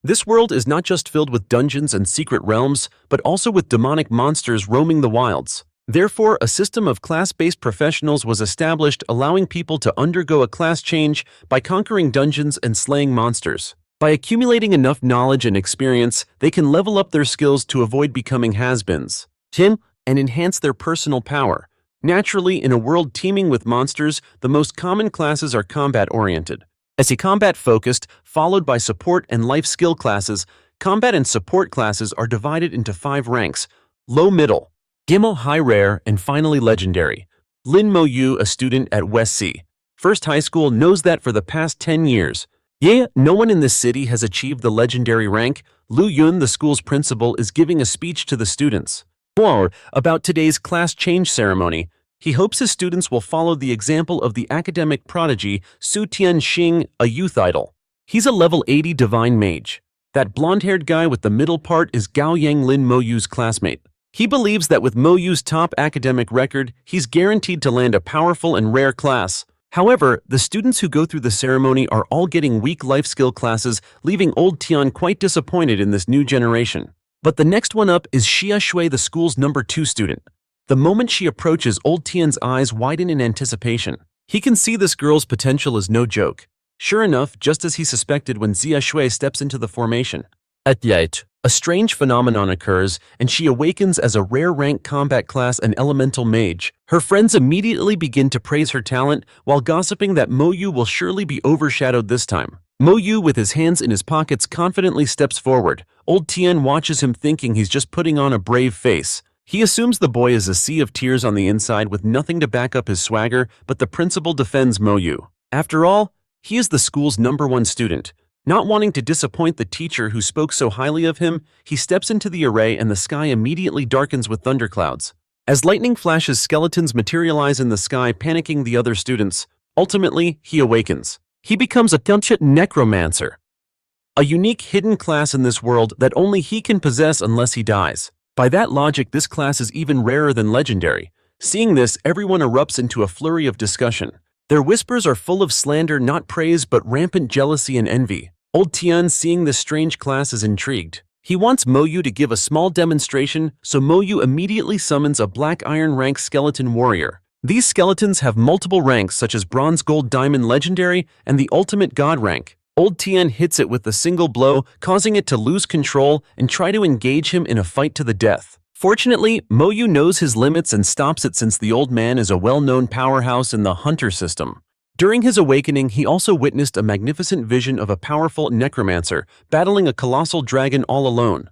This world is not just filled with dungeons and secret realms, but also with demonic monsters roaming the wilds. Therefore, a system of class-based professionals was established, allowing people to undergo a class change by conquering dungeons and slaying monsters. By accumulating enough knowledge and experience, they can level up their skills to avoid becoming has-beens, and enhance their personal power. Naturally, in a world teeming with monsters, the most common classes are combat-oriented. As a combat-focused, followed by support and life skill classes, combat and support classes are divided into 5 ranks: low, middle, Gimel, high, rare, and finally legendary. Lin Mo-Yu, a student at West C. First High School, knows that for the past 10 years, no one in this city has achieved the legendary rank. Lu Yun, the school's principal, is giving a speech to the students about today's class change ceremony. He hopes his students will follow the example of the academic prodigy Su Tianxing, a youth idol. He's a level 80 divine mage. That blonde-haired guy with the middle part is Gao Yang, Lin Mo-Yu's classmate. He believes that with Mo-Yu's top academic record, he's guaranteed to land a powerful and rare class. However, the students who go through the ceremony are all getting weak life skill classes, leaving old Tian quite disappointed in this new generation. But the next one up is Xia Shui, the school's number 2 student. The moment she approaches, old Tian's eyes widen in anticipation. He can see this girl's potential is no joke. Sure enough, just as he suspected when Xia Shui steps into the formation, a strange phenomenon occurs, and she awakens as a rare rank combat class and elemental mage. Her friends immediately begin to praise her talent, while gossiping that Mo-Yu will surely be overshadowed this time. Mo-Yu, with his hands in his pockets, confidently steps forward. Old Tian watches him, thinking he's just putting on a brave face. He assumes the boy is a sea of tears on the inside with nothing to back up his swagger, but the principal defends Mo-Yu. After all, he is the school's number 1 student. Not wanting to disappoint the teacher who spoke so highly of him, he steps into the array and the sky immediately darkens with thunderclouds. As lightning flashes, skeletons materialize in the sky, panicking the other students. Ultimately, he awakens. He becomes a INSANE Necromancer, a unique hidden class in this world that only he can possess unless he dies. By that logic, this class is even rarer than legendary. Seeing this, everyone erupts into a flurry of discussion. Their whispers are full of slander, not praise, but rampant jealousy and envy. Old Tian, seeing this strange class, is intrigued. He wants Mo-Yu to give a small demonstration, so Mo-Yu immediately summons a black iron rank skeleton warrior. These skeletons have multiple ranks such as bronze, gold, diamond, legendary, and the ultimate god rank. Old Tian hits it with a single blow, causing it to lose control and try to engage him in a fight to the death. Fortunately, Mo-Yu knows his limits and stops it, since the old man is a well-known powerhouse in the hunter system. During his awakening, he also witnessed a magnificent vision of a powerful necromancer battling a colossal dragon all alone,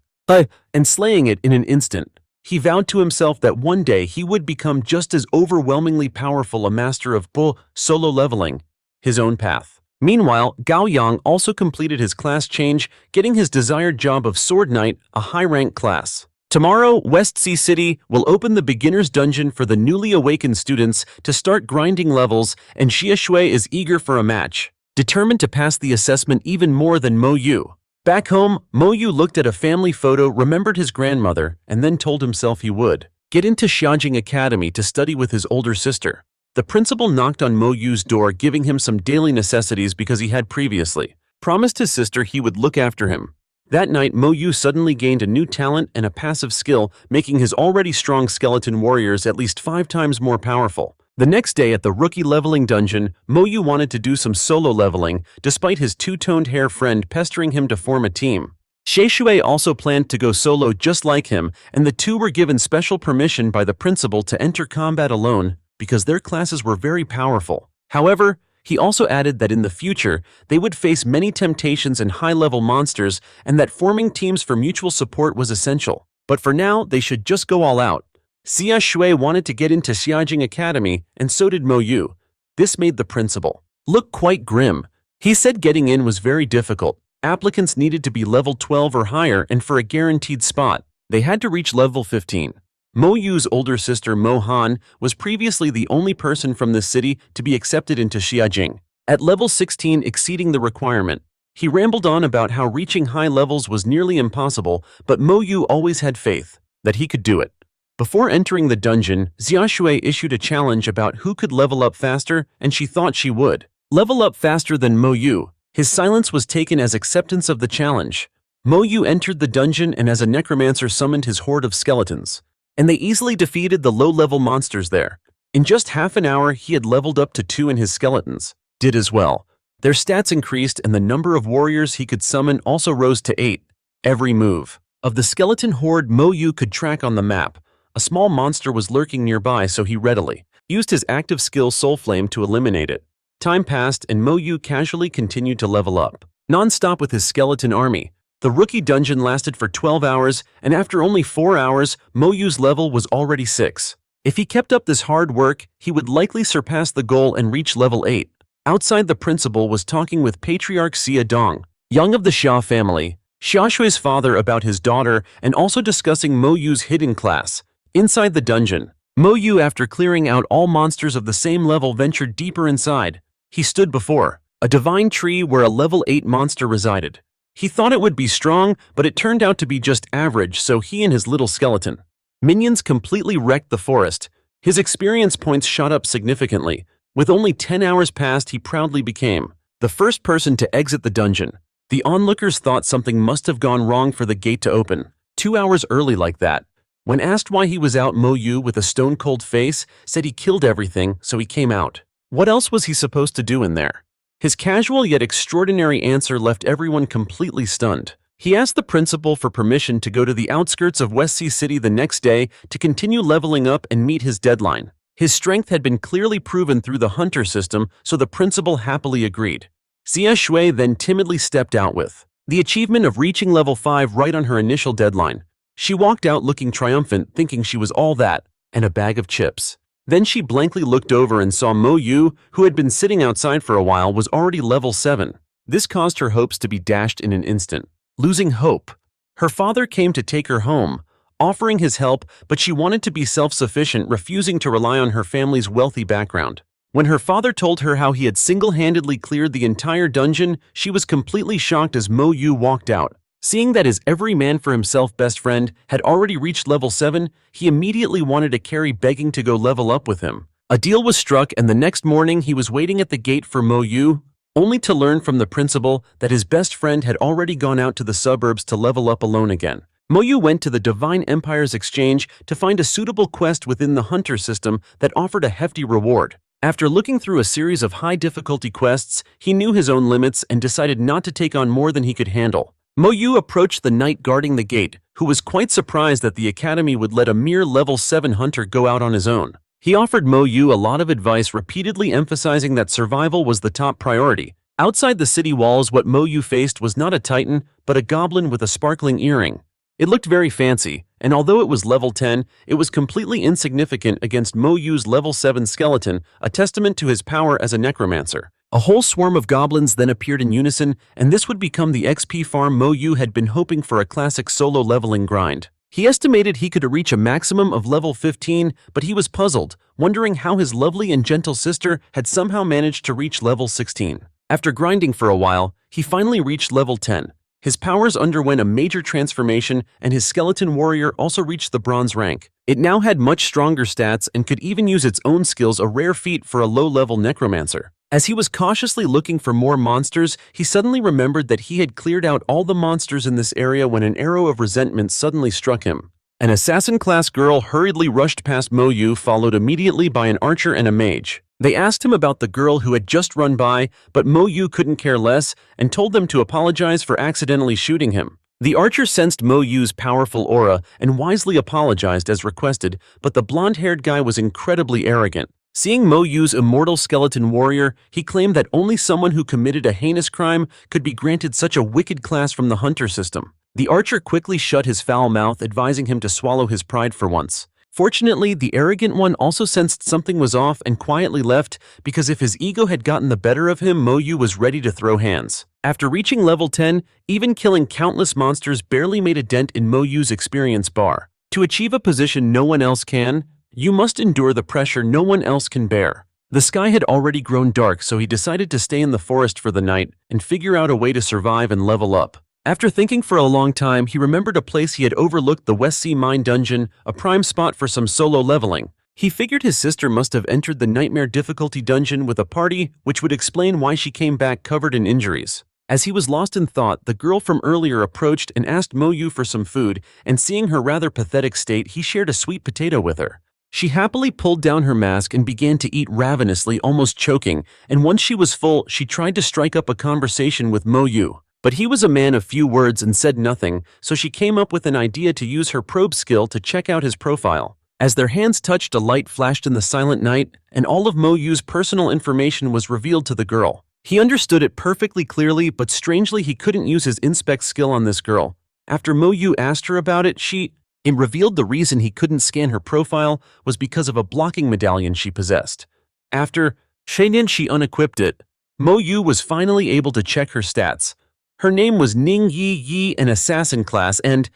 and slaying it in an instant. He vowed to himself that one day he would become just as overwhelmingly powerful, a master of solo leveling his own path. Meanwhile, Gao Yang also completed his class change, getting his desired job of Sword Knight, a high-rank class. Tomorrow, West Sea City will open the beginner's dungeon for the newly awakened students to start grinding levels, and Xia Shui is eager for a match, determined to pass the assessment even more than Mo-Yu. Back home, Mo-Yu looked at a family photo, remembered his grandmother, and then told himself he would get into Xiajing Academy to study with his older sister. The principal knocked on Mo-Yu's door, giving him some daily necessities because he had previously promised his sister he would look after him. That night, Mo-Yu suddenly gained a new talent and a passive skill, making his already strong skeleton warriors at least 5 times more powerful. The next day at the rookie leveling dungeon, Mo-Yu wanted to do some solo leveling, despite his two-toned hair friend pestering him to form a team. Xia Shui also planned to go solo just like him, and the two were given special permission by the principal to enter combat alone because their classes were very powerful. However, he also added that in the future, they would face many temptations and high-level monsters, and that forming teams for mutual support was essential. But for now, they should just go all out. Xia Shui wanted to get into Xiajing Academy, and so did Mo-Yu. This made the principal look quite grim. He said getting in was very difficult. Applicants needed to be level 12 or higher, and for a guaranteed spot, they had to reach level 15. Mo-Yu's older sister Mo-Han was previously the only person from this city to be accepted into Xiajing. At level 16, exceeding the requirement, he rambled on about how reaching high levels was nearly impossible, but Mo-Yu always had faith that he could do it. Before entering the dungeon, Xia Shui issued a challenge about who could level up faster, and she thought she would level up faster than Mo-Yu. His silence was taken as acceptance of the challenge. Mo-Yu entered the dungeon and as a necromancer summoned his horde of skeletons. And they easily defeated the low-level monsters there. In just half an hour, he had leveled up to 2 and his skeletons did as well. Their stats increased and the number of warriors he could summon also rose to 8. Every move of the skeleton horde Mo-Yu could track on the map. A small monster was lurking nearby, so he readily used his active skill Soul Flame to eliminate it. Time passed and Mo-Yu casually continued to level up non-stop with his skeleton army. The rookie dungeon lasted for 12 hours, and after only 4 hours, Mo-Yu's level was already 6. If he kept up this hard work, he would likely surpass the goal and reach level 8. Outside, the principal was talking with Patriarch Xia Dong, young of the Xia family, Xia Shui's father, about his daughter and also discussing Mo-Yu's hidden class. Inside the dungeon, Mo-Yu, after clearing out all monsters of the same level, ventured deeper inside. He stood before a divine tree where a level 8 monster resided. He thought it would be strong, but it turned out to be just average, so he and his little skeleton minions completely wrecked the forest. His experience points shot up significantly. With only 10 hours past, he proudly became the first person to exit the dungeon. The onlookers thought something must have gone wrong for the gate to open 2 hours early like that. When asked why he was out, Mo-Yu, with a stone-cold face, said he killed everything, so he came out. What else was he supposed to do in there? His casual yet extraordinary answer left everyone completely stunned. He asked the principal for permission to go to the outskirts of West Sea City the next day to continue leveling up and meet his deadline. His strength had been clearly proven through the hunter system, so the principal happily agreed. Xia Shui then timidly stepped out with the achievement of reaching level 5 right on her initial deadline. She walked out looking triumphant, thinking she was all that, and a bag of chips. Then she blankly looked over and saw Mo-Yu, who had been sitting outside for a while, was already level 7. This caused her hopes to be dashed in an instant. Losing hope, her father came to take her home, offering his help, but she wanted to be self-sufficient, refusing to rely on her family's wealthy background. When her father told her how he had single-handedly cleared the entire dungeon, she was completely shocked as Mo-Yu walked out. Seeing that his every man for himself best friend had already reached level 7, he immediately wanted to carry, begging to go level up with him. A deal was struck, and the next morning he was waiting at the gate for Mo-Yu, only to learn from the principal that his best friend had already gone out to the suburbs to level up alone again. Mo-Yu went to the Divine Empire's exchange to find a suitable quest within the hunter system that offered a hefty reward. After looking through a series of high-difficulty quests, he knew his own limits and decided not to take on more than he could handle. Mo-Yu approached the knight guarding the gate, who was quite surprised that the academy would let a mere level 7 hunter go out on his own. He offered Mo-Yu a lot of advice, repeatedly emphasizing that survival was the top priority. Outside the city walls, what Mo-Yu faced was not a titan, but a goblin with a sparkling earring. It looked very fancy, and although it was level 10, it was completely insignificant against Mo-Yu's level 7 skeleton, a testament to his power as a necromancer. A whole swarm of goblins then appeared in unison, and this would become the XP farm Mo-Yu had been hoping for, a classic solo leveling grind. He estimated he could reach a maximum of level 15, but he was puzzled, wondering how his lovely and gentle sister had somehow managed to reach level 16. After grinding for a while, he finally reached level 10. His powers underwent a major transformation, and his skeleton warrior also reached the bronze rank. It now had much stronger stats and could even use its own skills, a rare feat for a low-level necromancer. As he was cautiously looking for more monsters, he suddenly remembered that he had cleared out all the monsters in this area when an arrow of resentment suddenly struck him. An assassin-class girl hurriedly rushed past Mo-Yu, followed immediately by an archer and a mage. They asked him about the girl who had just run by, but Mo-Yu couldn't care less and told them to apologize for accidentally shooting him. The archer sensed Mo-Yu's powerful aura and wisely apologized as requested, but the blonde-haired guy was incredibly arrogant. Seeing Mo-Yu's immortal skeleton warrior, he claimed that only someone who committed a heinous crime could be granted such a wicked class from the hunter system. The archer quickly shut his foul mouth, advising him to swallow his pride for once. Fortunately, the arrogant one also sensed something was off and quietly left, because if his ego had gotten the better of him, Mo-Yu was ready to throw hands. After reaching level 10, even killing countless monsters barely made a dent in Mo-Yu's experience bar. To achieve a position no one else can, you must endure the pressure no one else can bear. The sky had already grown dark, so he decided to stay in the forest for the night and figure out a way to survive and level up. After thinking for a long time, he remembered a place he had overlooked, the West Sea Mine Dungeon, a prime spot for some solo leveling. He figured his sister must have entered the nightmare difficulty dungeon with a party, which would explain why she came back covered in injuries. As he was lost in thought, the girl from earlier approached and asked Mo-Yu for some food, and seeing her rather pathetic state, he shared a sweet potato with her. She happily pulled down her mask and began to eat ravenously, almost choking, and once she was full, she tried to strike up a conversation with Mo-Yu. But he was a man of few words and said nothing, so she came up with an idea to use her probe skill to check out his profile. As their hands touched, a light flashed in the silent night, and all of Mo-Yu's personal information was revealed to the girl. He understood it perfectly clearly, but strangely he couldn't use his inspect skill on this girl. After Mo-Yu asked her about it, she revealed the reason he couldn't scan her profile was because of a blocking medallion she possessed. After she unequipped it, Mo-Yu was finally able to check her stats. Her name was Ning Yi, an assassin class, and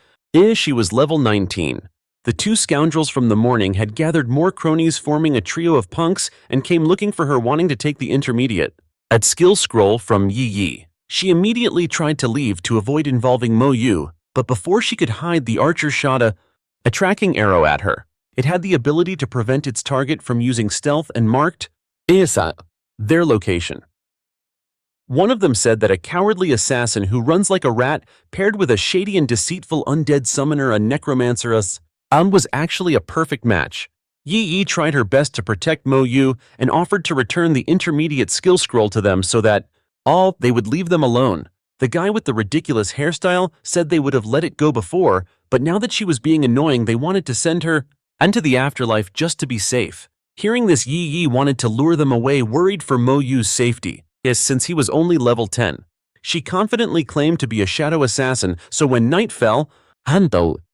she was level 19. The two scoundrels from the morning had gathered more cronies, forming a trio of punks, and came looking for her, wanting to take the intermediate. At skill scroll from Yi, she immediately tried to leave to avoid involving Mo-Yu, but before she could hide, the archer shot a tracking arrow at her. It had the ability to prevent its target from using stealth and marked their location. One of them said that a cowardly assassin who runs like a rat paired with a shady and deceitful undead summoner, a necromancer, was actually a perfect match. Yi tried her best to protect Mo-Yu and offered to return the intermediate skill scroll to them so that they would leave them alone. The guy with the ridiculous hairstyle said they would have let it go before, but now that she was being annoying, they wanted to send her into the afterlife just to be safe. Hearing this, Yi wanted to lure them away, worried for Mo-Yu's safety. Yes, since he was only level 10. She confidently claimed to be a shadow assassin, so when night fell,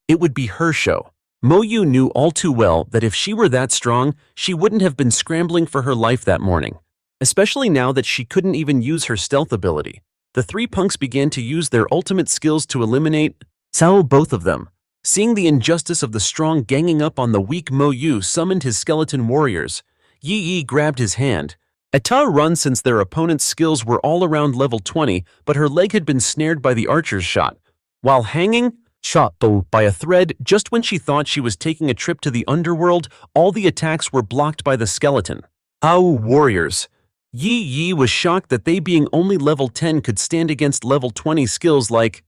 it would be her show. Mo-Yu knew all too well that if she were that strong, she wouldn't have been scrambling for her life that morning. Especially now that she couldn't even use her stealth ability. The three punks began to use their ultimate skills to eliminate both of them. Seeing the injustice of the strong ganging up on the weak, Mo-Yu summoned his skeleton warriors. Yi grabbed his hand. Ata run since their opponent's skills were all around level 20, but her leg had been snared by the archer's shot. While hanging by a thread, just when she thought she was taking a trip to the underworld, all the attacks were blocked by the skeleton. Warriors. Yi was shocked that they, being only level 10, could stand against level 20 skills like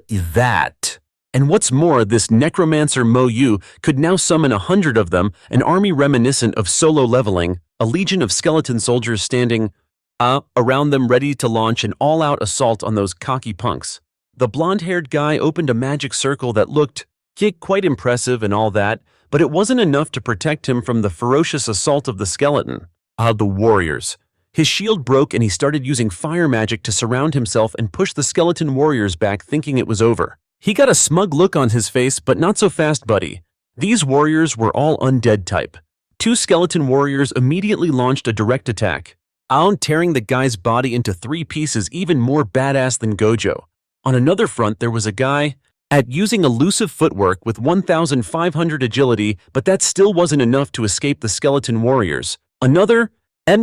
that. And what's more, this necromancer Mo-Yu could now summon 100 of them, an army reminiscent of solo leveling, a legion of skeleton soldiers standing around them, ready to launch an all-out assault on those cocky punks. The blonde-haired guy opened a magic circle that looked quite impressive and all that, but it wasn't enough to protect him from the ferocious assault of the skeleton. The warriors. His shield broke and he started using fire magic to surround himself and push the skeleton warriors back, thinking it was over. He got a smug look on his face, but not so fast, buddy. These warriors were all undead type. Two skeleton warriors immediately launched a direct attack, tearing the guy's body into 3 pieces, even more badass than Gojo. On another front, there was a guy using elusive footwork with 1,500 agility, but that still wasn't enough to escape the skeleton warriors. Another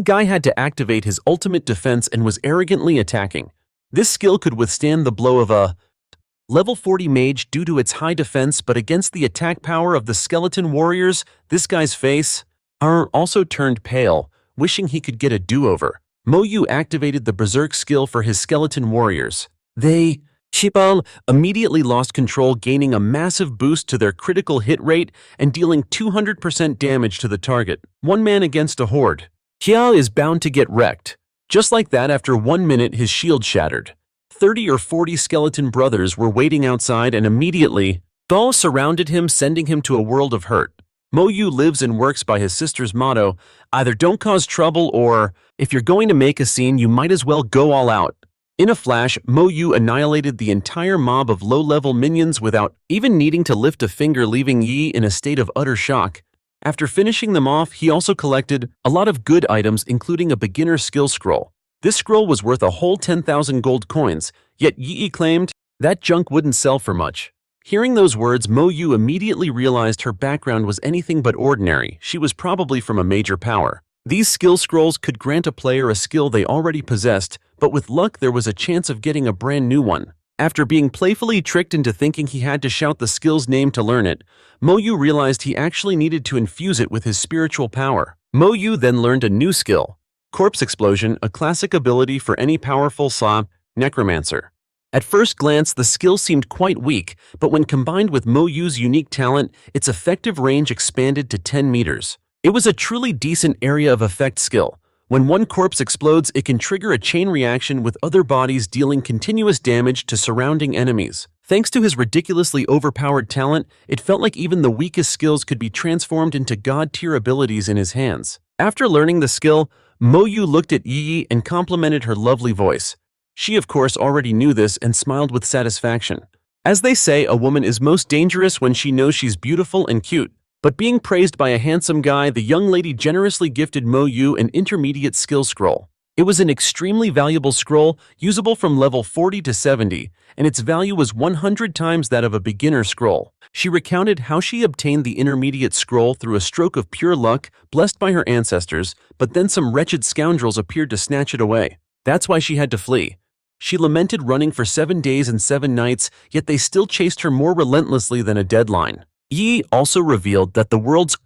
guy had to activate his ultimate defense and was arrogantly attacking. This skill could withstand the blow of a level 40 mage due to its high defense, but against the attack power of the skeleton warriors, this guy's face also turned pale, wishing he could get a do-over. Mo-Yu activated the berserk skill for his skeleton warriors. They immediately lost control, gaining a massive boost to their critical hit rate and dealing 200% damage to the target. One man against a horde. Xiao is bound to get wrecked. Just like that, after 1 minute, his shield shattered. 30 or 40 skeleton brothers were waiting outside and immediately surrounded him, sending him to a world of hurt. Mo-Yu lives and works by his sister's motto, either don't cause trouble or, if you're going to make a scene, you might as well go all out. In a flash, Mo-Yu annihilated the entire mob of low-level minions without even needing to lift a finger, leaving Yi in a state of utter shock. After finishing them off, he also collected a lot of good items, including a beginner skill scroll. This scroll was worth a whole 10,000 gold coins, yet Yi claimed that junk wouldn't sell for much. Hearing those words, Mo-Yu immediately realized her background was anything but ordinary. She was probably from a major power. These skill scrolls could grant a player a skill they already possessed, but with luck there was a chance of getting a brand new one. After being playfully tricked into thinking he had to shout the skill's name to learn it, Mo-Yu realized he actually needed to infuse it with his spiritual power. Mo-Yu then learned a new skill, Corpse Explosion, a classic ability for any powerful Necromancer. At first glance, the skill seemed quite weak, but when combined with Mo-Yu's unique talent, its effective range expanded to 10 meters. It was a truly decent area of effect skill. When one corpse explodes, it can trigger a chain reaction with other bodies dealing continuous damage to surrounding enemies. Thanks to his ridiculously overpowered talent, it felt like even the weakest skills could be transformed into god-tier abilities in his hands. After learning the skill, Mo-Yu looked at Yi and complimented her lovely voice. She, of course, already knew this and smiled with satisfaction. As they say, a woman is most dangerous when she knows she's beautiful and cute. But being praised by a handsome guy, the young lady generously gifted Mo-Yu an intermediate skill scroll. It was an extremely valuable scroll, usable from level 40 to 70, and its value was 100 times that of a beginner scroll. She recounted how she obtained the intermediate scroll through a stroke of pure luck, blessed by her ancestors, but then some wretched scoundrels appeared to snatch it away. That's why she had to flee. She lamented running for 7 days and 7 nights, yet they still chased her more relentlessly than a deadline. Yi also revealed that the world's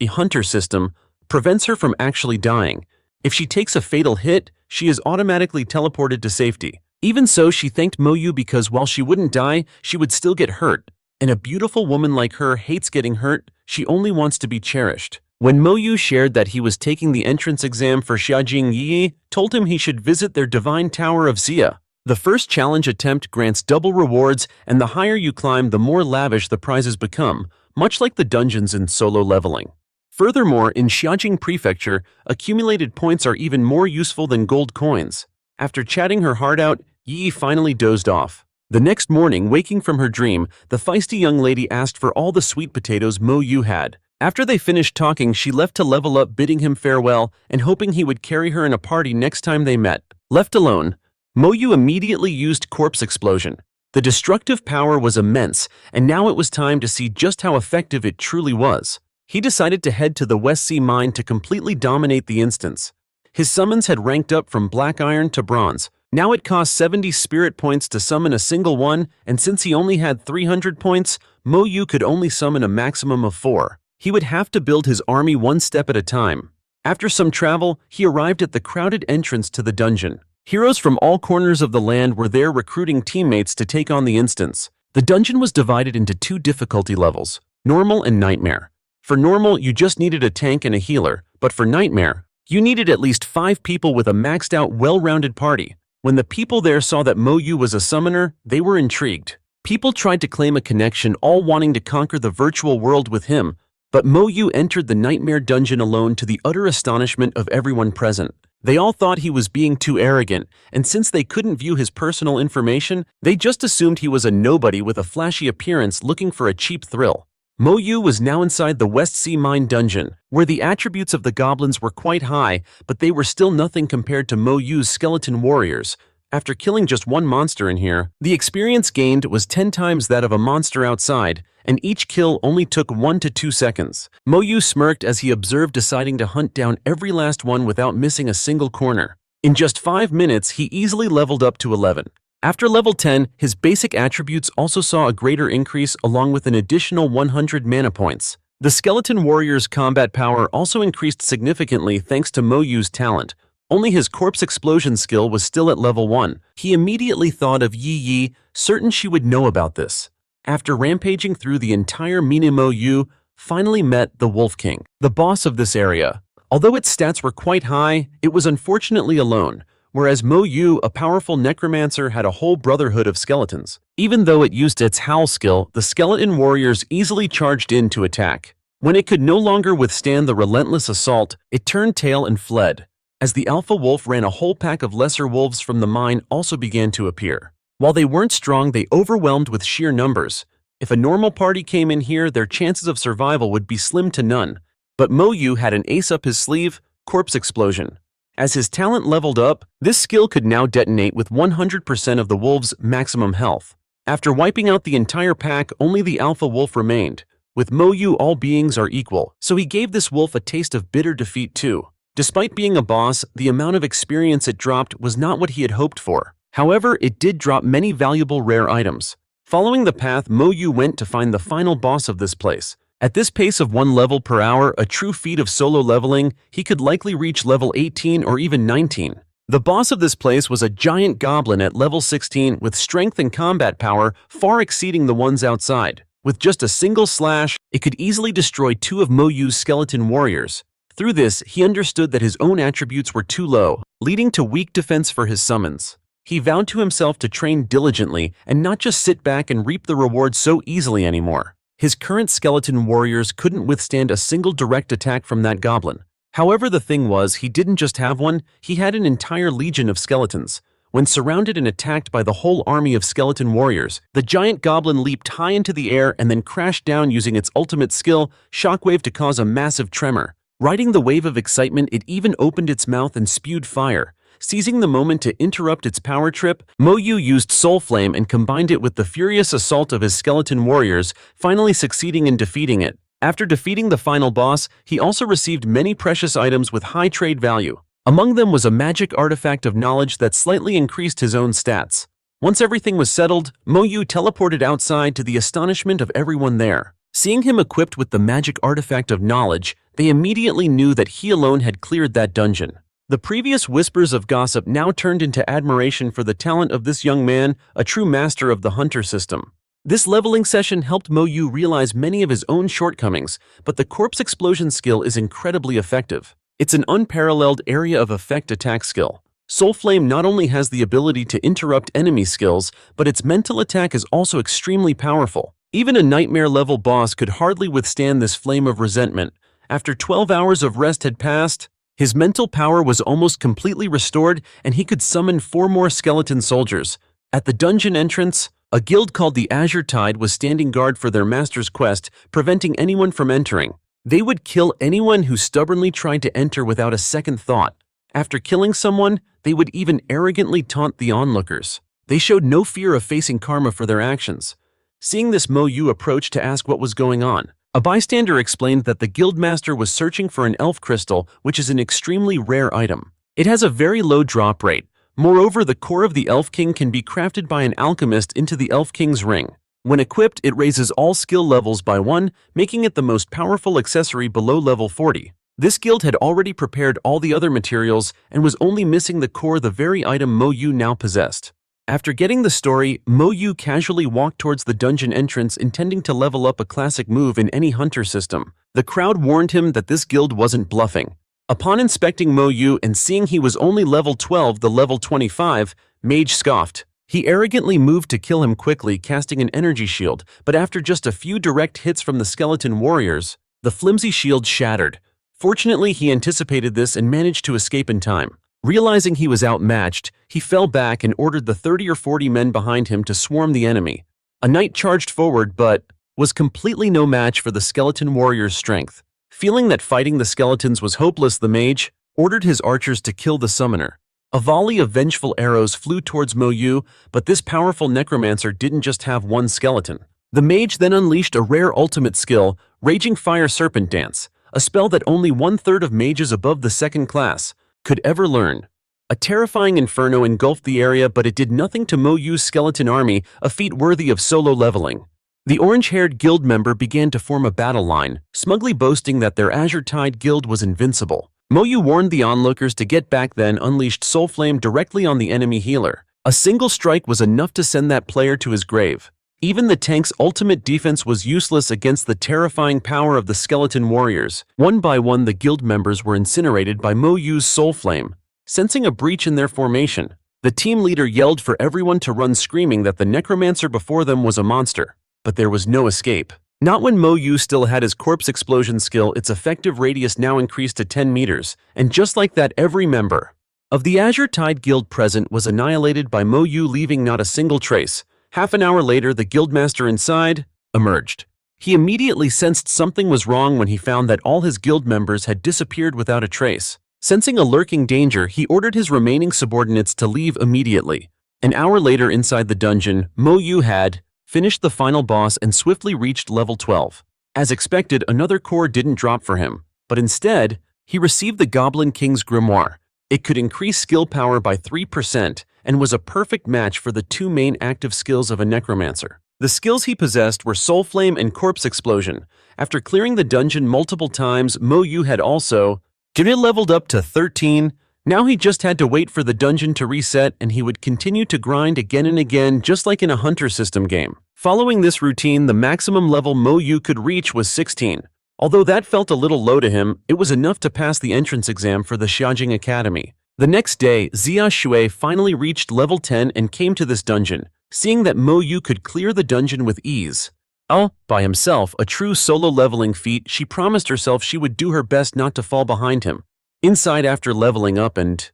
hunter system prevents her from actually dying. If she takes a fatal hit, she is automatically teleported to safety. Even so, she thanked Mo-Yu because while she wouldn't die, she would still get hurt. And a beautiful woman like her hates getting hurt, she only wants to be cherished. When Mo-Yu shared that he was taking the entrance exam for Xiajing, Yi told him he should visit their divine tower of Xia. The first challenge attempt grants double rewards, and the higher you climb, the more lavish the prizes become, much like the dungeons in solo leveling. Furthermore, in Xiajing Prefecture, accumulated points are even more useful than gold coins. After chatting her heart out, Yi finally dozed off. The next morning, waking from her dream, the feisty young lady asked for all the sweet potatoes Mo-Yu had. After they finished talking, she left to level up, bidding him farewell and hoping he would carry her in a party next time they met. Left alone, Mo-Yu immediately used Corpse Explosion. The destructive power was immense, and now it was time to see just how effective it truly was. He decided to head to the West Sea Mine to completely dominate the instance. His summons had ranked up from Black Iron to Bronze. Now it cost 70 spirit points to summon a single one, and since he only had 300 points, Mo-Yu could only summon a maximum of 4. He would have to build his army one step at a time. After some travel, he arrived at the crowded entrance to the dungeon. Heroes from all corners of the land were there recruiting teammates to take on the instance. The dungeon was divided into 2 difficulty levels, Normal and Nightmare. For Normal, you just needed a tank and a healer, but for Nightmare, you needed at least 5 people with a maxed out, well-rounded party. When the people there saw that Mo-Yu was a summoner, they were intrigued. People tried to claim a connection, all wanting to conquer the virtual world with him, but Mo-Yu entered the Nightmare dungeon alone to the utter astonishment of everyone present. They all thought he was being too arrogant, and since they couldn't view his personal information, they just assumed he was a nobody with a flashy appearance looking for a cheap thrill. Mo-Yu was now inside the West Sea Mine dungeon, where the attributes of the goblins were quite high, but they were still nothing compared to Mo-Yu's skeleton warriors. After killing just one monster in here, the experience gained was 10 times that of a monster outside, and each kill only took 1 to 2 seconds. Mo-Yu smirked as he observed, deciding to hunt down every last one without missing a single corner. In just 5 minutes, he easily leveled up to 11. After level 10, his basic attributes also saw a greater increase along with an additional 100 mana points. The Skeleton Warrior's combat power also increased significantly thanks to Mo-Yu's talent. Only his Corpse Explosion skill was still at level 1. He immediately thought of Yi, certain she would know about this. After rampaging through the entire mine, Mo-Yu finally met the Wolf King, the boss of this area. Although its stats were quite high, it was unfortunately alone, whereas Mo-Yu, a powerful necromancer, had a whole brotherhood of skeletons. Even though it used its howl skill, the skeleton warriors easily charged in to attack. When it could no longer withstand the relentless assault, it turned tail and fled. As the alpha wolf ran, a whole pack of lesser wolves from the mine also began to appear. While they weren't strong, they overwhelmed with sheer numbers. If a normal party came in here, their chances of survival would be slim to none. But Mo-Yu had an ace up his sleeve, Corpse Explosion. As his talent leveled up, this skill could now detonate with 100% of the wolves' maximum health. After wiping out the entire pack, only the alpha wolf remained. With Mo-Yu, all beings are equal, so he gave this wolf a taste of bitter defeat too. Despite being a boss, the amount of experience it dropped was not what he had hoped for. However, it did drop many valuable rare items. Following the path, Mo-Yu went to find the final boss of this place. At this pace of 1 level per hour, a true feat of solo leveling, he could likely reach level 18 or even 19. The boss of this place was a giant goblin at level 16 with strength and combat power far exceeding the ones outside. With just a single slash, it could easily destroy 2 of Mo-Yu's skeleton warriors. Through this, he understood that his own attributes were too low, leading to weak defense for his summons. He vowed to himself to train diligently and not just sit back and reap the rewards so easily anymore. His current skeleton warriors couldn't withstand a single direct attack from that goblin. However, the thing was, he didn't just have one, he had an entire legion of skeletons. When surrounded and attacked by the whole army of skeleton warriors, the giant goblin leaped high into the air and then crashed down using its ultimate skill, Shockwave, to cause a massive tremor. Riding the wave of excitement, it even opened its mouth and spewed fire. Seizing the moment to interrupt its power trip, Mo-Yu used Soul Flame and combined it with the furious assault of his skeleton warriors, finally succeeding in defeating it. After defeating the final boss, he also received many precious items with high trade value. Among them was a magic artifact of knowledge that slightly increased his own stats. Once everything was settled, Mo-Yu teleported outside to the astonishment of everyone there. Seeing him equipped with the magic artifact of knowledge, they immediately knew that he alone had cleared that dungeon. The previous whispers of gossip now turned into admiration for the talent of this young man, a true master of the hunter system. This leveling session helped Mo-Yu realize many of his own shortcomings, but the corpse explosion skill is incredibly effective. It's an unparalleled area of effect attack skill. Soul Flame not only has the ability to interrupt enemy skills, but its mental attack is also extremely powerful. Even a nightmare-level boss could hardly withstand this flame of resentment. After 12 hours of rest had passed, his mental power was almost completely restored and he could summon 4 more skeleton soldiers. At the dungeon entrance, a guild called the Azure Tide was standing guard for their master's quest, preventing anyone from entering. They would kill anyone who stubbornly tried to enter without a second thought. After killing someone, they would even arrogantly taunt the onlookers. They showed no fear of facing karma for their actions. Seeing this, Mo-Yu approached to ask what was going on. A bystander explained that the guildmaster was searching for an elf crystal, which is an extremely rare item. It has a very low drop rate. Moreover, the core of the Elf King can be crafted by an alchemist into the Elf King's ring. When equipped, it raises all skill levels by 1, making it the most powerful accessory below level 40. This guild had already prepared all the other materials and was only missing the core, the very item Mo-Yu now possessed. After getting the story, Mo-Yu casually walked towards the dungeon entrance, intending to level up a classic move in any hunter system. The crowd warned him that this guild wasn't bluffing. Upon inspecting Mo-Yu and seeing he was only level 12, the level 25, Mage scoffed. He arrogantly moved to kill him quickly, casting an energy shield, but after just a few direct hits from the skeleton warriors, the flimsy shield shattered. Fortunately, he anticipated this and managed to escape in time. Realizing he was outmatched, he fell back and ordered the 30 or 40 men behind him to swarm the enemy. A knight charged forward but was completely no match for the skeleton warrior's strength. Feeling that fighting the skeletons was hopeless, the mage ordered his archers to kill the summoner. A volley of vengeful arrows flew towards Mo-Yu, but this powerful necromancer didn't just have one skeleton. The mage then unleashed a rare ultimate skill, Raging Fire Serpent Dance, a spell that only 1/3 of mages above the 2nd class could ever learn. A terrifying inferno engulfed the area, but it did nothing to Mo-Yu's skeleton army, a feat worthy of solo leveling. The orange-haired guild member began to form a battle line, smugly boasting that their Azure Tide guild was invincible. Mo-Yu warned the onlookers to get back, then unleashed Soul Flame directly on the enemy healer. A single strike was enough to send that player to his grave. Even the tank's ultimate defense was useless against the terrifying power of the skeleton warriors. One by one, the guild members were incinerated by Mo-Yu's Soul Flame. Sensing a breach in their formation, the team leader yelled for everyone to run, screaming that the necromancer before them was a monster. But there was no escape. Not when Mo-Yu still had his corpse explosion skill. Its effective radius now increased to 10 meters, and just like that, every member of the Azure Tide guild present was annihilated by Mo-Yu, leaving not a single trace. Half an hour later, the guildmaster inside emerged. He immediately sensed something was wrong when he found that all his guild members had disappeared without a trace. Sensing a lurking danger, he ordered his remaining subordinates to leave immediately. An hour later, inside the dungeon, Mo-Yu had finished the final boss and swiftly reached level 12. As expected, another core didn't drop for him, but instead, he received the Goblin King's Grimoire. It could increase skill power by 3% and was a perfect match for the 2 main active skills of a necromancer. The skills he possessed were Soul Flame and Corpse Explosion. After clearing the dungeon multiple times, Mo-Yu had also leveled up to 13. Now he just had to wait for the dungeon to reset and he would continue to grind again and again just like in a hunter system game. Following this routine, the maximum level Mo-Yu could reach was 16. Although that felt a little low to him, it was enough to pass the entrance exam for the Xiaojing Academy. The next day, Xia Shui finally reached level 10 and came to this dungeon, seeing that Mo-Yu could clear the dungeon with ease. All by himself, a true solo leveling feat, she promised herself she would do her best not to fall behind him. Inside, after leveling up and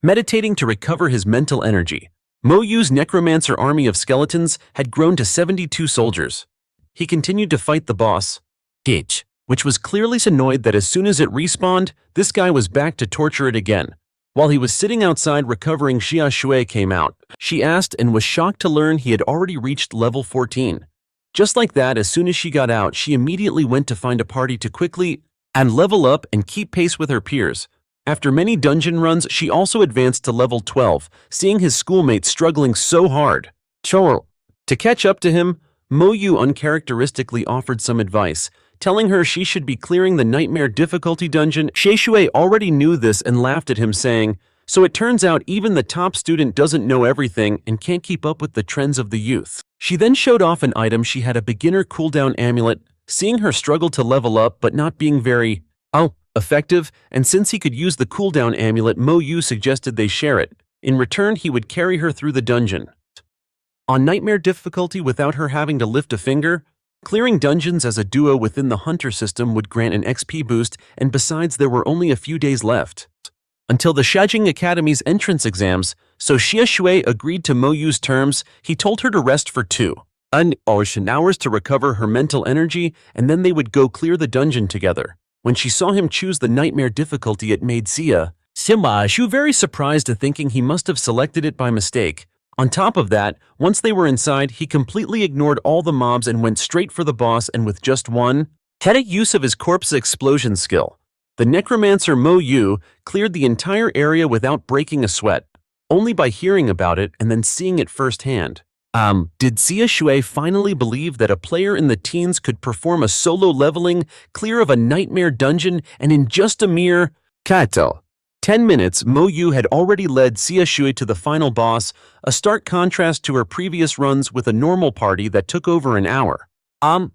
meditating to recover his mental energy, Mo-Yu's necromancer army of skeletons had grown to 72 soldiers. He continued to fight the boss, Gage, which was clearly annoyed that as soon as it respawned, this guy was back to torture it again. While he was sitting outside recovering, Xia Shui came out. She asked and was shocked to learn he had already reached level 14. Just like that, as soon as she got out, she immediately went to find a party to quickly and level up and keep pace with her peers. After many dungeon runs, she also advanced to level 12, seeing his schoolmates struggling so hard. To catch up to him, Mo-Yu uncharacteristically offered some advice, telling her she should be clearing the nightmare difficulty dungeon. Xie Shui already knew this and laughed at him, saying, "So it turns out even the top student doesn't know everything and can't keep up with the trends of the youth." She then showed off an item. She had a beginner cooldown amulet, seeing her struggle to level up but not being very effective, and since he could use the cooldown amulet, Mo-Yu suggested they share it. In return, he would carry her through the dungeon on nightmare difficulty without her having to lift a finger. Clearing dungeons as a duo within the hunter system would grant an XP boost, and besides, there were only a few days left until the Xiaojing Academy's entrance exams, so Xia Shui agreed to Mo-Yu's terms. He told her to rest for 2 hours to recover her mental energy, and then they would go clear the dungeon together. When she saw him choose the nightmare difficulty, it made Xia Shui very surprised, thinking he must have selected it by mistake. On top of that, once they were inside, he completely ignored all the mobs and went straight for the boss, and with just one use of his corpse explosion skill, the necromancer Mo-Yu cleared the entire area without breaking a sweat, only by hearing about it and then seeing it firsthand. Did Xia Shui finally believe that a player in the teens could perform a solo leveling clear of a nightmare dungeon, and in just a mere 10 minutes, Mo-Yu had already led Xia Shui to the final boss, a stark contrast to her previous runs with a normal party that took over an hour.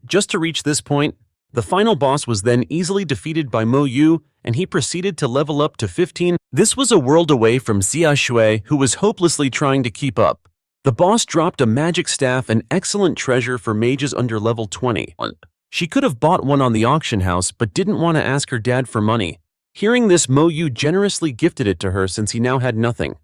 Just to reach this point, the final boss was then easily defeated by Mo-Yu, and he proceeded to level up to 15. This was a world away from Xia Shui, who was hopelessly trying to keep up. The boss dropped a magic staff, an excellent treasure for mages under level 20. She could have bought one on the auction house, but didn't want to ask her dad for money. Hearing this, Mo-Yu generously gifted it to her since he now had nothing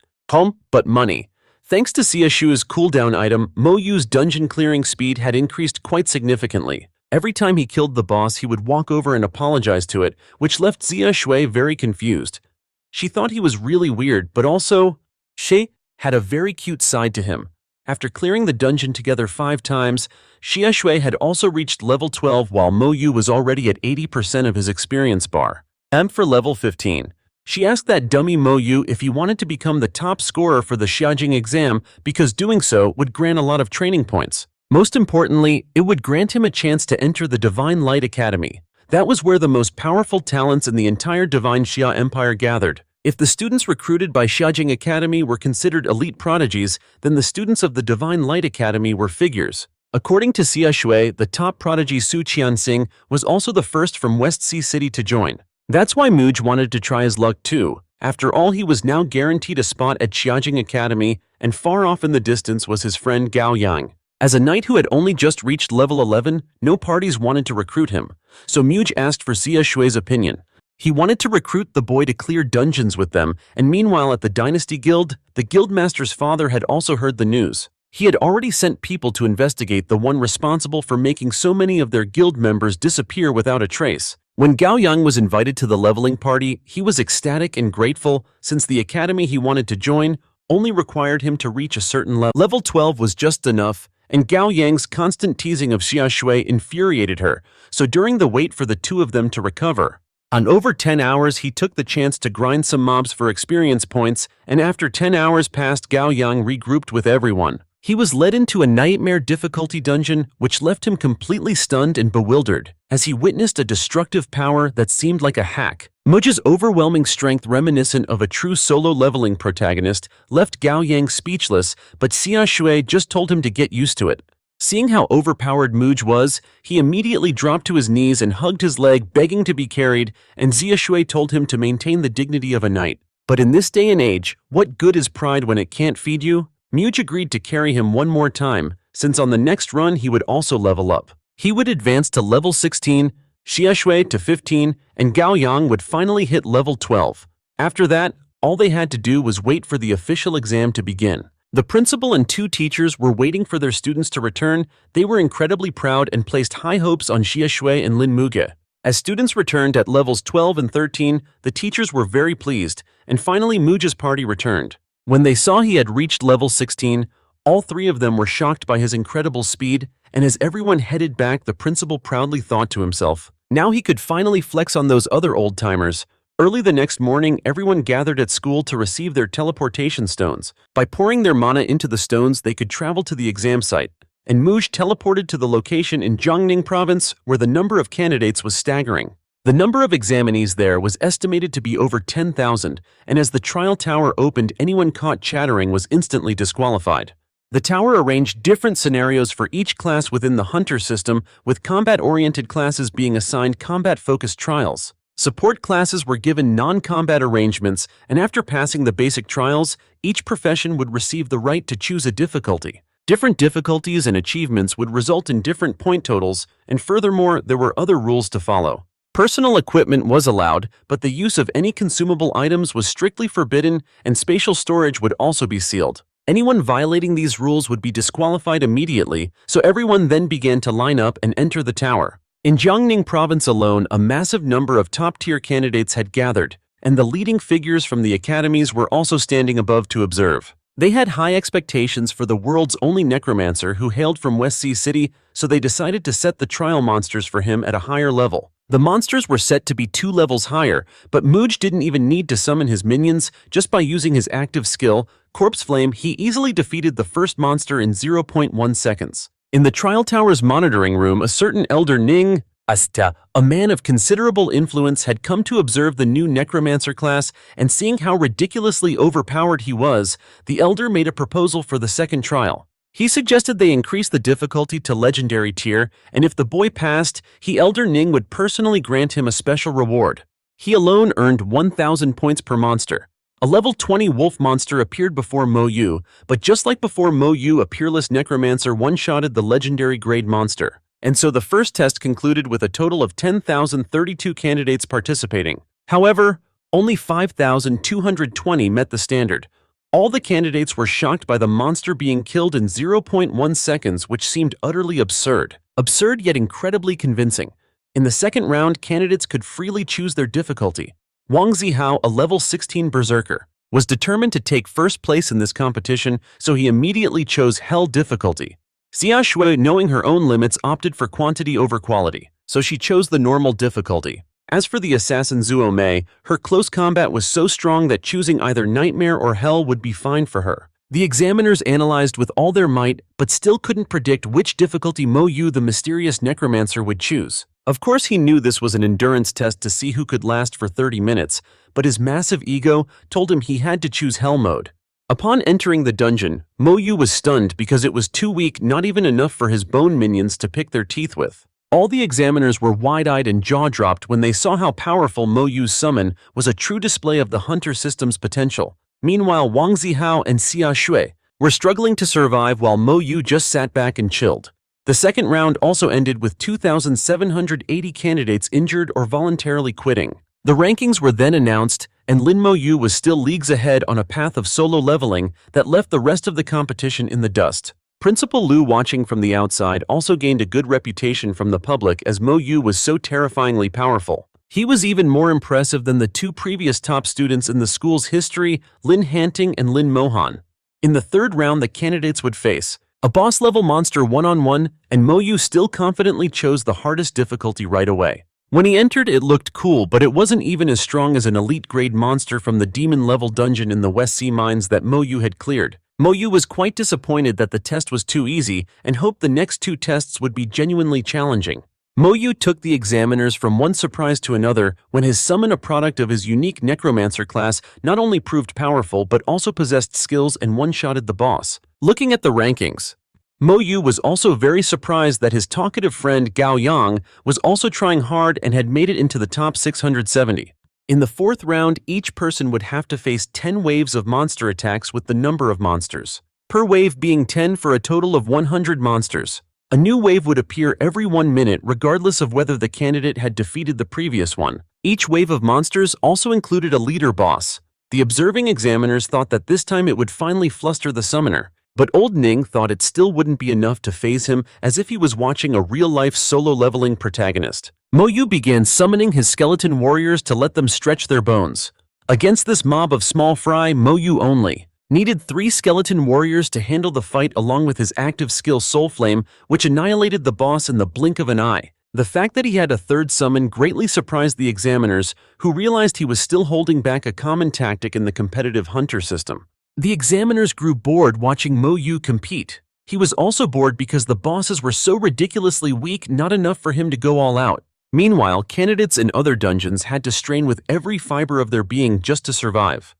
but money. Thanks to Xia Shui's cooldown item, Mo-Yu's dungeon clearing speed had increased quite significantly. Every time he killed the boss, he would walk over and apologize to it, which left Xia Shui very confused. She thought he was really weird, but also she had a very cute side to him. After clearing the dungeon together 5 times, Xia Shui had also reached level 12 while Mo-Yu was already at 80% of his experience bar. For level 15. She asked that dummy Mo-Yu if he wanted to become the top scorer for the Xiaojing exam, because doing so would grant a lot of training points. Most importantly, it would grant him a chance to enter the Divine Light Academy. That was where the most powerful talents in the entire Divine Xia Empire gathered. If the students recruited by Xiaojing Academy were considered elite prodigies, then the students of the Divine Light Academy were figures. According to Xia Shui, the top prodigy Su Qianxing was also the first from West Sea City to join. That's why Muj wanted to try his luck too. After all, he was now guaranteed a spot at Xiaojing Academy, and far off in the distance was his friend Gao Yang. As a knight who had only just reached level 11, no parties wanted to recruit him, so Muj asked for Xia Shui's opinion. He wanted to recruit the boy to clear dungeons with them, and meanwhile at the Dynasty Guild, the guildmaster's father had also heard the news. He had already sent people to investigate the one responsible for making so many of their guild members disappear without a trace. When Gao Yang was invited to the leveling party, he was ecstatic and grateful, since the academy he wanted to join only required him to reach a certain level. Level 12 was just enough, and Gao Yang's constant teasing of Xia Shui infuriated her, so during the wait for the two of them to recover, on over 10 hours, he took the chance to grind some mobs for experience points, and after 10 hours passed, Gao Yang regrouped with everyone. He was led into a nightmare difficulty dungeon, which left him completely stunned and bewildered, as he witnessed a destructive power that seemed like a hack. Muji's overwhelming strength, reminiscent of a true solo-leveling protagonist, left Gao Yang speechless, but Xia Shui just told him to get used to it. Seeing how overpowered Muj was, he immediately dropped to his knees and hugged his leg, begging to be carried, and Xia Shui told him to maintain the dignity of a knight. But in this day and age, what good is pride when it can't feed you? Muj agreed to carry him one more time, since on the next run he would also level up. He would advance to level 16, Xia Shui to 15, and Gao Yang would finally hit level 12. After that, all they had to do was wait for the official exam to begin. The principal and 2 teachers were waiting for their students to return. They were incredibly proud and placed high hopes on Xia Shui and Lin Mo-Yu. As students returned at levels 12 and 13, the teachers were very pleased, and finally Muji's party returned. When they saw he had reached level 16, all 3 of them were shocked by his incredible speed, and as everyone headed back, the principal proudly thought to himself, now he could finally flex on those other old-timers. Early the next morning, everyone gathered at school to receive their teleportation stones. By pouring their mana into the stones, they could travel to the exam site. And Muj teleported to the location in Jiangning province, where the number of candidates was staggering. The number of examinees there was estimated to be over 10,000, and as the trial tower opened, anyone caught chattering was instantly disqualified. The tower arranged different scenarios for each class within the hunter system, with combat-oriented classes being assigned combat-focused trials. Support classes were given non-combat arrangements, and after passing the basic trials, each profession would receive the right to choose a difficulty. Different difficulties and achievements would result in different point totals, and furthermore, there were other rules to follow. Personal equipment was allowed, but the use of any consumable items was strictly forbidden, and spatial storage would also be sealed. Anyone violating these rules would be disqualified immediately, so everyone then began to line up and enter the tower. In Jiangning province alone, a massive number of top-tier candidates had gathered, and the leading figures from the academies were also standing above to observe. They had high expectations for the world's only necromancer who hailed from West Sea City, so they decided to set the trial monsters for him at a higher level. The monsters were set to be 2 levels higher, but Muj didn't even need to summon his minions. Just by using his active skill, Corpse Flame, he easily defeated the first monster in 0.1 seconds. In the trial tower's monitoring room, a certain elder Ning Asta, a man of considerable influence, had come to observe the new necromancer class, and seeing how ridiculously overpowered he was, the elder made a proposal for the second trial. He suggested they increase the difficulty to legendary tier, and if the boy passed, Elder Ning would personally grant him a special reward. He alone earned 1,000 points per monster. A level 20 wolf monster appeared before Mo-Yu, but just like before Mo-Yu, a peerless necromancer one-shotted the legendary grade monster. And so the first test concluded with a total of 10,032 candidates participating. However, only 5,220 met the standard. All the candidates were shocked by the monster being killed in 0.1 seconds, which seemed utterly absurd. Absurd yet incredibly convincing. In the second round, candidates could freely choose their difficulty. Wang Zihao, a level 16 berserker, was determined to take first place in this competition, so he immediately chose Hell difficulty. Xia Shui, knowing her own limits, opted for quantity over quality, so she chose the normal difficulty. As for the assassin Zuo Mei, her close combat was so strong that choosing either Nightmare or Hell would be fine for her. The examiners analyzed with all their might, but still couldn't predict which difficulty Mo-Yu, the mysterious necromancer, would choose. Of course, he knew this was an endurance test to see who could last for 30 minutes, but his massive ego told him he had to choose Hell mode. Upon entering the dungeon, Mo-Yu was stunned because it was too weak, not even enough for his bone minions to pick their teeth with. All the examiners were wide-eyed and jaw-dropped when they saw how powerful Mo-Yu's summon was, a true display of the hunter system's potential. Meanwhile, Wang Zihao and Xia Shui were struggling to survive while Mo-Yu just sat back and chilled. The second round also ended with 2,780 candidates injured or voluntarily quitting. The rankings were then announced, and Lin Mo-Yu was still leagues ahead on a path of solo leveling that left the rest of the competition in the dust. Principal Lu, watching from the outside, also gained a good reputation from the public as Mo-Yu was so terrifyingly powerful. He was even more impressive than the 2 previous top students in the school's history, Lin Hanting and Lin Mohan. In the third round, the candidates would face a boss-level monster one-on-one, and Mo-Yu still confidently chose the hardest difficulty right away. When he entered, it looked cool, but it wasn't even as strong as an elite-grade monster from the demon-level dungeon in the West Sea Mines that Mo-Yu had cleared. Mo-Yu was quite disappointed that the test was too easy and hoped the next 2 tests would be genuinely challenging. Mo-Yu took the examiners from one surprise to another when his summon, a product of his unique necromancer class, not only proved powerful but also possessed skills and one-shotted the boss. Looking at the rankings, Mo-Yu was also very surprised that his talkative friend Gao Yang was also trying hard and had made it into the top 670. In the fourth round, each person would have to face 10 waves of monster attacks with the number of monsters per wave being 10 for a total of 100 monsters. A new wave would appear every 1 minute regardless of whether the candidate had defeated the previous one. Each wave of monsters also included a leader boss. The observing examiners thought that this time it would finally fluster the summoner, but old Ning thought it still wouldn't be enough to faze him, as if he was watching a real-life solo-leveling protagonist. Mo-Yu began summoning his skeleton warriors to let them stretch their bones. Against this mob of small fry, Mo-Yu only needed 3 skeleton warriors to handle the fight along with his active skill Soul Flame, which annihilated the boss in the blink of an eye. The fact that he had a third summon greatly surprised the examiners, who realized he was still holding back a common tactic in the competitive hunter system. The examiners grew bored watching Mo-Yu compete. He was also bored because the bosses were so ridiculously weak, not enough for him to go all out. Meanwhile, candidates in other dungeons had to strain with every fiber of their being just to survive.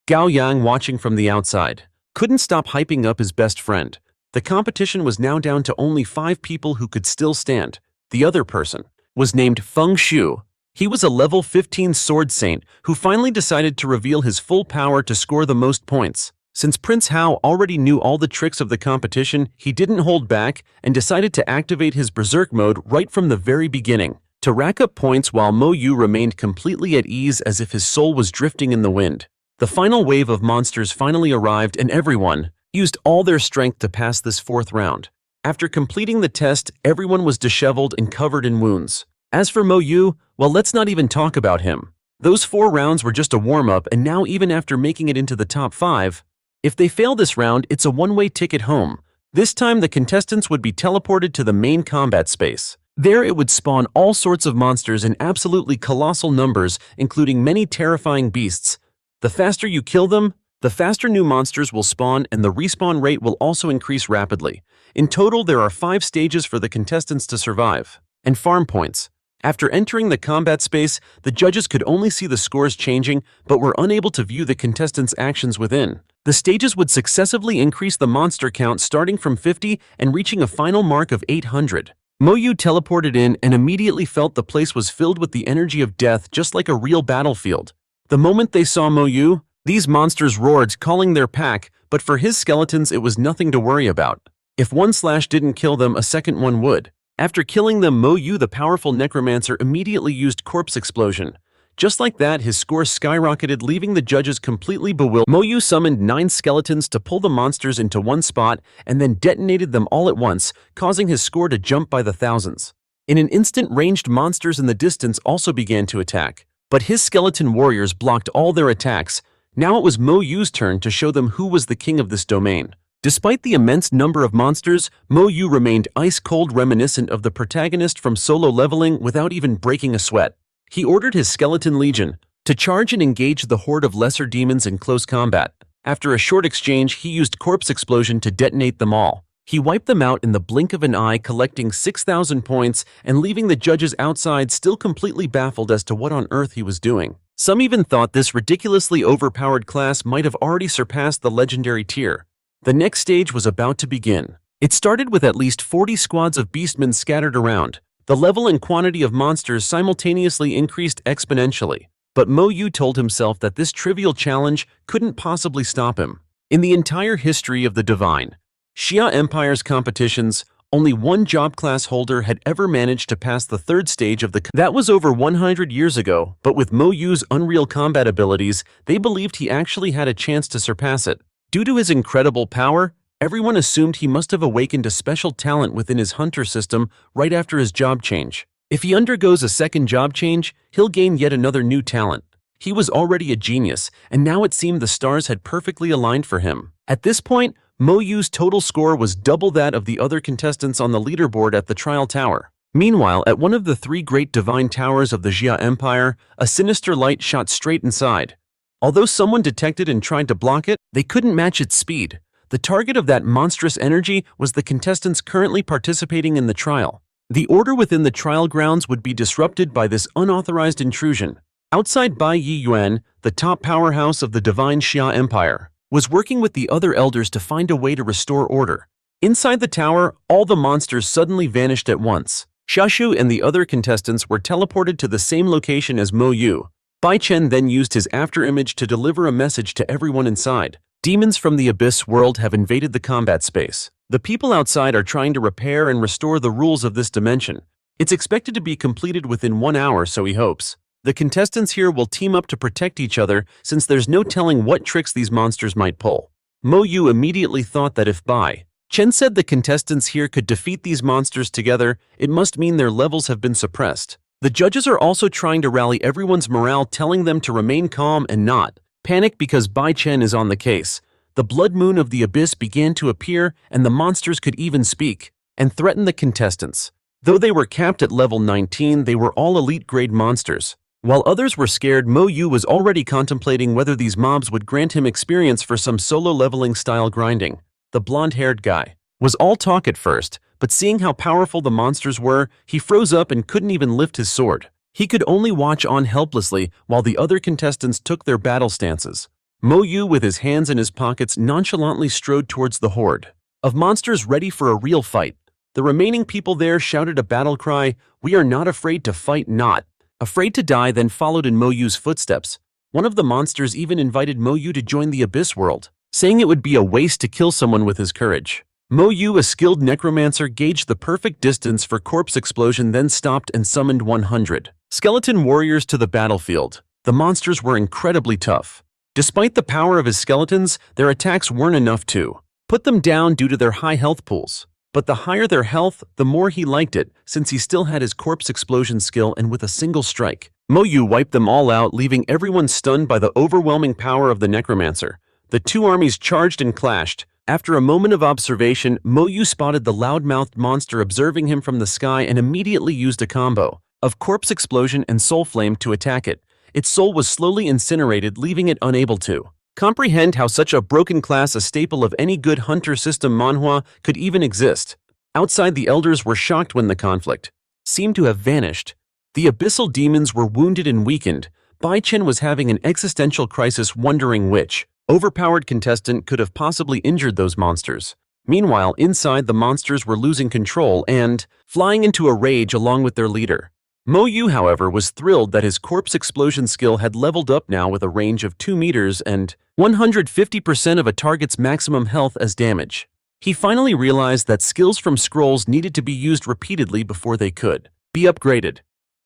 Gao Yang, watching from the outside, couldn't stop hyping up his best friend. The competition was now down to only 5 people who could still stand. The other person was named Feng Shu. He was a level 15 sword saint who finally decided to reveal his full power to score the most points. Since Prince Hao already knew all the tricks of the competition, he didn't hold back and decided to activate his berserk mode right from the very beginning, to rack up points while Mo-Yu remained completely at ease as if his soul was drifting in the wind. The final wave of monsters finally arrived and everyone used all their strength to pass this fourth round. After completing the test, everyone was disheveled and covered in wounds. As for Mo-Yu, well, let's not even talk about him. Those 4 rounds were just a warm-up, and now even after making it into the top 5, if they fail this round, it's a one-way ticket home. This time the contestants would be teleported to the main combat space. There it would spawn all sorts of monsters in absolutely colossal numbers, including many terrifying beasts. The faster you kill them, the faster new monsters will spawn, and the respawn rate will also increase rapidly. In total, there are 5 stages for the contestants to survive. And farm points. After entering the combat space, the judges could only see the scores changing, but were unable to view the contestants' actions within. The stages would successively increase the monster count starting from 50 and reaching a final mark of 800. Mo-Yu teleported in and immediately felt the place was filled with the energy of death, just like a real battlefield. The moment they saw Mo-Yu, these monsters roared, calling their pack, but for his skeletons it was nothing to worry about. If one slash didn't kill them, a second one would. After killing them, Mo-Yu, the powerful necromancer, immediately used Corpse Explosion. Just like that, his score skyrocketed, leaving the judges completely bewildered. Mo-Yu summoned 9 skeletons to pull the monsters into one spot and then detonated them all at once, causing his score to jump by the thousands. In an instant, ranged monsters in the distance also began to attack, but his skeleton warriors blocked all their attacks. Now it was Mo-Yu's turn to show them who was the king of this domain. Despite the immense number of monsters, Mo-Yu remained ice-cold, reminiscent of the protagonist from Solo Leveling, without even breaking a sweat. He ordered his skeleton legion to charge and engage the horde of lesser demons in close combat. After a short exchange, he used Corpse Explosion to detonate them all. He wiped them out in the blink of an eye, collecting 6,000 points and leaving the judges outside still completely baffled as to what on earth he was doing. Some even thought this ridiculously overpowered class might have already surpassed the legendary tier. The next stage was about to begin. It started with at least 40 squads of beastmen scattered around. The level and quantity of monsters simultaneously increased exponentially. But Mo-Yu told himself that this trivial challenge couldn't possibly stop him. In the entire history of the Divine Xia Empire's competitions, only one job class holder had ever managed to pass the 3rd stage of the That was over 100 years ago, but with Mo-Yu's unreal combat abilities, they believed he actually had a chance to surpass it. Due to his incredible power, everyone assumed he must have awakened a special talent within his hunter system right after his job change. If he undergoes a second job change, he'll gain yet another new talent. He was already a genius, and now it seemed the stars had perfectly aligned for him. At this point, Mo-Yu's total score was double that of the other contestants on the leaderboard at the Trial Tower. Meanwhile, at one of the 3 great divine towers of the Xia Empire, a sinister light shot straight inside. Although someone detected and tried to block it, they couldn't match its speed. The target of that monstrous energy was the contestants currently participating in the trial. The order within the trial grounds would be disrupted by this unauthorized intrusion. Outside, Bai Yi Yuan, the top powerhouse of the divine Xia Empire, was working with the other elders to find a way to restore order. Inside the tower, all the monsters suddenly vanished at once. Xiaoshu and the other contestants were teleported to the same location as Mo-Yu. Bai Chen then used his afterimage to deliver a message to everyone inside. Demons from the Abyss world have invaded the combat space. The people outside are trying to repair and restore the rules of this dimension. It's expected to be completed within 1 hour, so he hopes. The contestants here will team up to protect each other since there's no telling what tricks these monsters might pull. Mo-Yu immediately thought that if Bai Chen said the contestants here could defeat these monsters together, it must mean their levels have been suppressed. The judges are also trying to rally everyone's morale, telling them to remain calm and not panic because Bai Chen is on the case. The blood moon of the abyss began to appear, and the monsters could even speak and threaten the contestants. Though they were capped at level 19, they were all elite-grade monsters. While others were scared, Mo-Yu was already contemplating whether these mobs would grant him experience for some solo leveling style grinding. The blonde-haired guy was all talk at first, but seeing how powerful the monsters were, he froze up and couldn't even lift his sword. He could only watch on helplessly while the other contestants took their battle stances. Mo-Yu, with his hands in his pockets, nonchalantly strode towards the horde of monsters ready for a real fight. The remaining people there shouted a battle cry, "We are not afraid to fight, not afraid to die," then followed in Mo-Yu's footsteps. One of the monsters even invited Mo-Yu to join the Abyss world, saying it would be a waste to kill someone with his courage. Mo-Yu, a skilled necromancer, gauged the perfect distance for corpse explosion, then stopped and summoned 100 skeleton warriors to the battlefield. The monsters were incredibly tough. Despite the power of his skeletons, their attacks weren't enough to put them down due to their high health pools. But the higher their health, the more he liked it, since he still had his corpse explosion skill, and with a single strike, Mo-Yu wiped them all out, leaving everyone stunned by the overwhelming power of the necromancer. The two armies charged and clashed. After a moment of observation, Mo-Yu spotted the loud-mouthed monster observing him from the sky and immediately used a combo of corpse explosion and soul flame to attack it. Its soul was slowly incinerated, leaving it unable to comprehend how such a broken class, a staple of any good hunter system Manhwa, could even exist. Outside, the elders were shocked when the conflict seemed to have vanished. The abyssal demons were wounded and weakened. Bai Chen was having an existential crisis, wondering which overpowered contestant could have possibly injured those monsters. Meanwhile, inside, the monsters were losing control and flying into a rage along with their leader. Mo-Yu, however, was thrilled that his corpse explosion skill had leveled up now with a range of 2 meters and 150% of a target's maximum health as damage. He finally realized that skills from scrolls needed to be used repeatedly before they could be upgraded.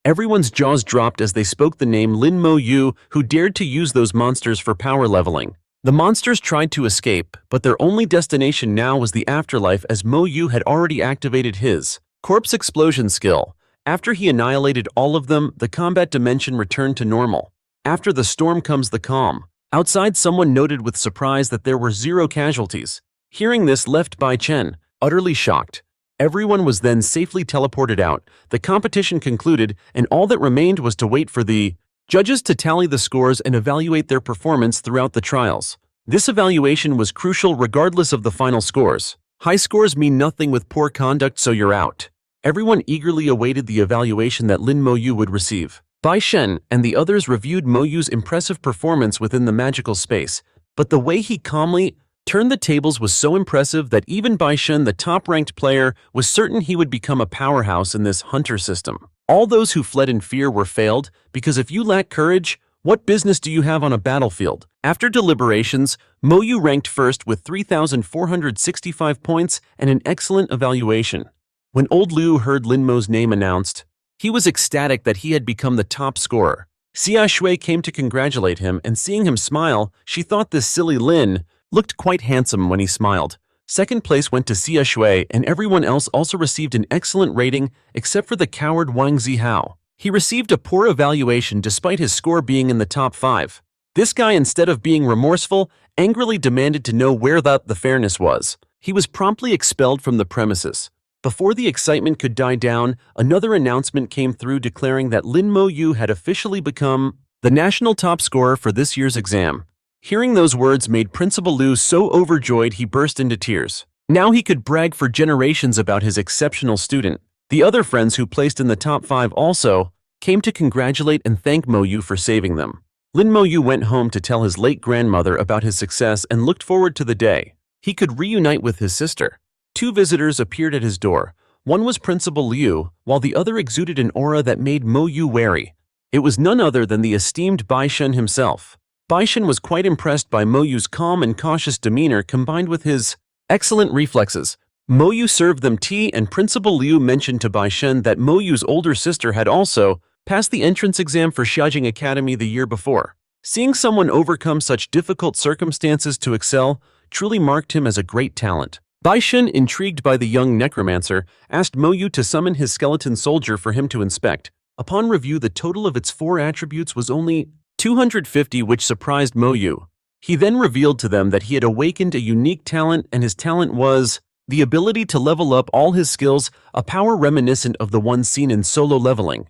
Everyone's jaws dropped as they spoke the name Lin Mo-Yu, who dared to use those monsters for power leveling. The monsters tried to escape, but their only destination now was the afterlife, as Mo-Yu had already activated his corpse explosion skill. After he annihilated all of them, the combat dimension returned to normal. After the storm comes the calm. Outside, someone noted with surprise that there were 0 casualties. Hearing this left Bai Chen utterly shocked. Everyone was then safely teleported out. The competition concluded, and all that remained was to wait for the judges to tally the scores and evaluate their performance throughout the trials. This evaluation was crucial regardless of the final scores. High scores mean nothing with poor conduct, so you're out. Everyone eagerly awaited the evaluation that Lin Mo-Yu would receive. Bai Shen and the others reviewed Mo-Yu's impressive performance within the magical space, but the way he calmly turned the tables was so impressive that even Bai Shen, the top-ranked player, was certain he would become a powerhouse in this hunter system. All those who fled in fear were failed, because if you lack courage, what business do you have on a battlefield? After deliberations, Mo-Yu ranked first with 3,465 points and an excellent evaluation. When old Liu heard Lin Mo's name announced, he was ecstatic that he had become the top scorer. Xia Shui came to congratulate him, and seeing him smile, she thought this silly Lin looked quite handsome when he smiled. Second place went to Xia Shui, and everyone else also received an excellent rating except for the coward Wang Zihao. He received a poor evaluation despite his score being in the top 5. This guy, instead of being remorseful, angrily demanded to know where the fairness was. He was promptly expelled from the premises. Before the excitement could die down, another announcement came through declaring that Lin Mo-Yu had officially become the national top scorer for this year's exam. Hearing those words made Principal Liu so overjoyed he burst into tears. Now he could brag for generations about his exceptional student. The other friends who placed in the top 5 also came to congratulate and thank Mo-Yu for saving them. Lin Mo-Yu went home to tell his late grandmother about his success and looked forward to the day he could reunite with his sister. 2 visitors appeared at his door. One was Principal Liu, while the other exuded an aura that made Mo-Yu wary. It was none other than the esteemed Bai Shen himself. Bai Shen was quite impressed by Mo-Yu's calm and cautious demeanor combined with his excellent reflexes. Mo-Yu served them tea, and Principal Liu mentioned to Bai Shen that Mo-Yu's older sister had also passed the entrance exam for Xiaojing Academy the year before. Seeing someone overcome such difficult circumstances to excel truly marked him as a great talent. Bai Shen, intrigued by the young necromancer, asked Mo-Yu to summon his skeleton soldier for him to inspect. Upon review, the total of its 4 attributes was only 250, which surprised Mo-Yu. He then revealed to them that he had awakened a unique talent, and his talent was the ability to level up all his skills, a power reminiscent of the one seen in solo leveling.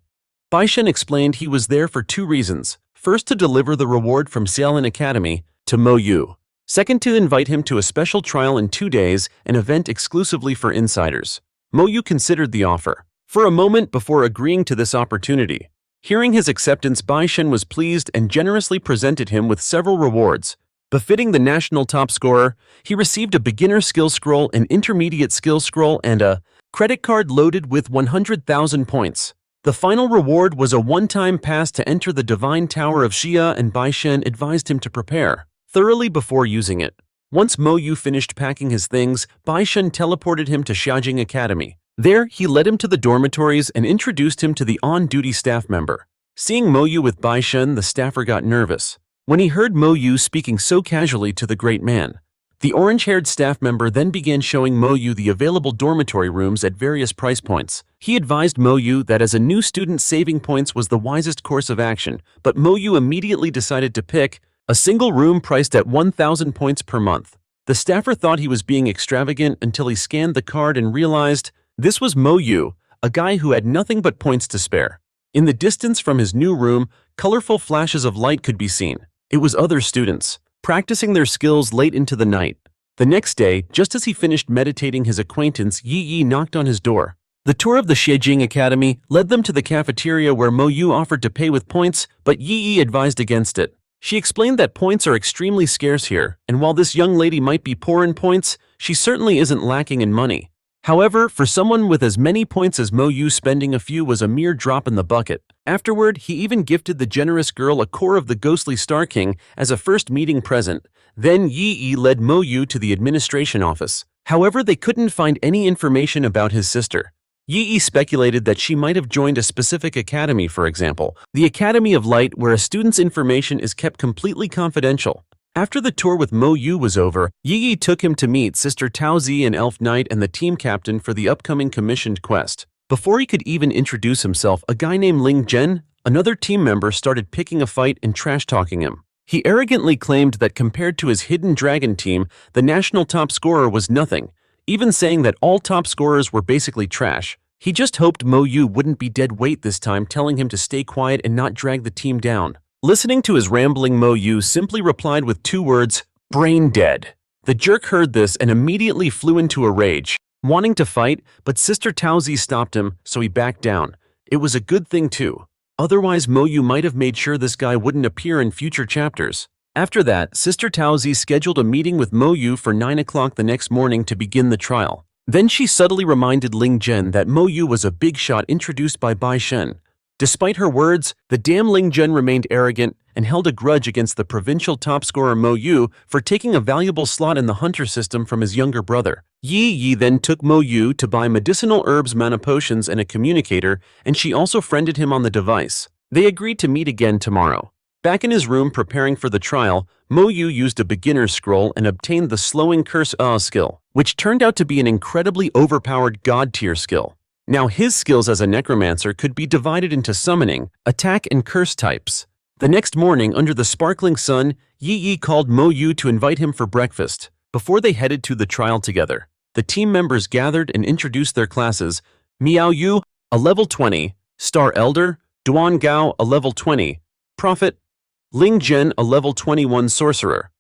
Bai Shen explained he was there for 2 reasons. First, to deliver the reward from Xiaolin Academy to Mo-Yu. Second, to invite him to a special trial in 2 days, an event exclusively for insiders. Mo-Yu considered the offer for a moment before agreeing to this opportunity. Hearing his acceptance, Bai Shen was pleased and generously presented him with several rewards. Befitting the national top scorer, he received a beginner skill scroll, an intermediate skill scroll, and a credit card loaded with 100,000 points. The final reward was a one-time pass to enter the Divine Tower of Xia, and Bai Shen advised him to prepare thoroughly before using it. Once Mo-Yu finished packing his things, Bai Shen teleported him to Xiaojing Academy. There, he led him to the dormitories and introduced him to the on-duty staff member. Seeing Mo-Yu with Bai Shen, the staffer got nervous when he heard Mo-Yu speaking so casually to the great man. The orange-haired staff member then began showing Mo-Yu the available dormitory rooms at various price points. He advised Mo-Yu that as a new student, saving points was the wisest course of action, but Mo-Yu immediately decided to pick a single room priced at 1,000 points per month. The staffer thought he was being extravagant until he scanned the card and realized this was Mo-Yu, a guy who had nothing but points to spare. In the distance from his new room, colorful flashes of light could be seen. It was other students practicing their skills late into the night. The next day, just as he finished meditating, his acquaintance Yi knocked on his door. The tour of the Xiaojing Academy led them to the cafeteria where Mo-Yu offered to pay with points, but Yi advised against it. She explained that points are extremely scarce here, and while this young lady might be poor in points, she certainly isn't lacking in money. However, for someone with as many points as Mo-Yu, spending a few was a mere drop in the bucket. Afterward, he even gifted the generous girl a core of the ghostly Star King as a first meeting present. Then Yi led Mo-Yu to the administration office. However, they couldn't find any information about his sister. Yi speculated that she might have joined a specific academy, for example, the Academy of Light, where a student's information is kept completely confidential. After the tour with Mo-Yu was over, Yi took him to meet Sister Taozi, an elf knight and the team captain for the upcoming commissioned quest. Before he could even introduce himself, a guy named Ling Zhen, another team member, started picking a fight and trash-talking him. He arrogantly claimed that compared to his hidden dragon team, the national top scorer was nothing, even saying that all top scorers were basically trash. He just hoped Mo-Yu wouldn't be dead weight this time, telling him to stay quiet and not drag the team down. Listening to his rambling, Mo-Yu simply replied with 2 words, "Brain dead." The jerk heard this and immediately flew into a rage, wanting to fight, but Sister Taozi stopped him, so he backed down. It was a good thing too. Otherwise, Mo-Yu might have made sure this guy wouldn't appear in future chapters. After that, Sister Taozi scheduled a meeting with Mo-Yu for 9 o'clock the next morning to begin the trial. Then she subtly reminded Ling Zhen that Mo-Yu was a big shot introduced by Bai Shen. Despite her words, the damn Ling Zhen remained arrogant and held a grudge against the provincial top scorer Mo-Yu for taking a valuable slot in the hunter system from his younger brother. Yi then took Mo-Yu to buy medicinal herbs, mana potions, and a communicator, and she also friended him on the device. They agreed to meet again tomorrow. Back in his room preparing for the trial, Mo-Yu used a beginner's scroll and obtained the Slowing Curse skill, which turned out to be an incredibly overpowered god-tier skill. Now his skills as a necromancer could be divided into summoning, attack, and curse types. The next morning, under the sparkling sun, Yi called Mo-Yu to invite him for breakfast. Before they headed to the trial together, the team members gathered and introduced their classes. Miao Yu, a level 20, Star Elder; Duan Gao, a level 20, Prophet; Ling Zhen, a level 21 Sorcerer;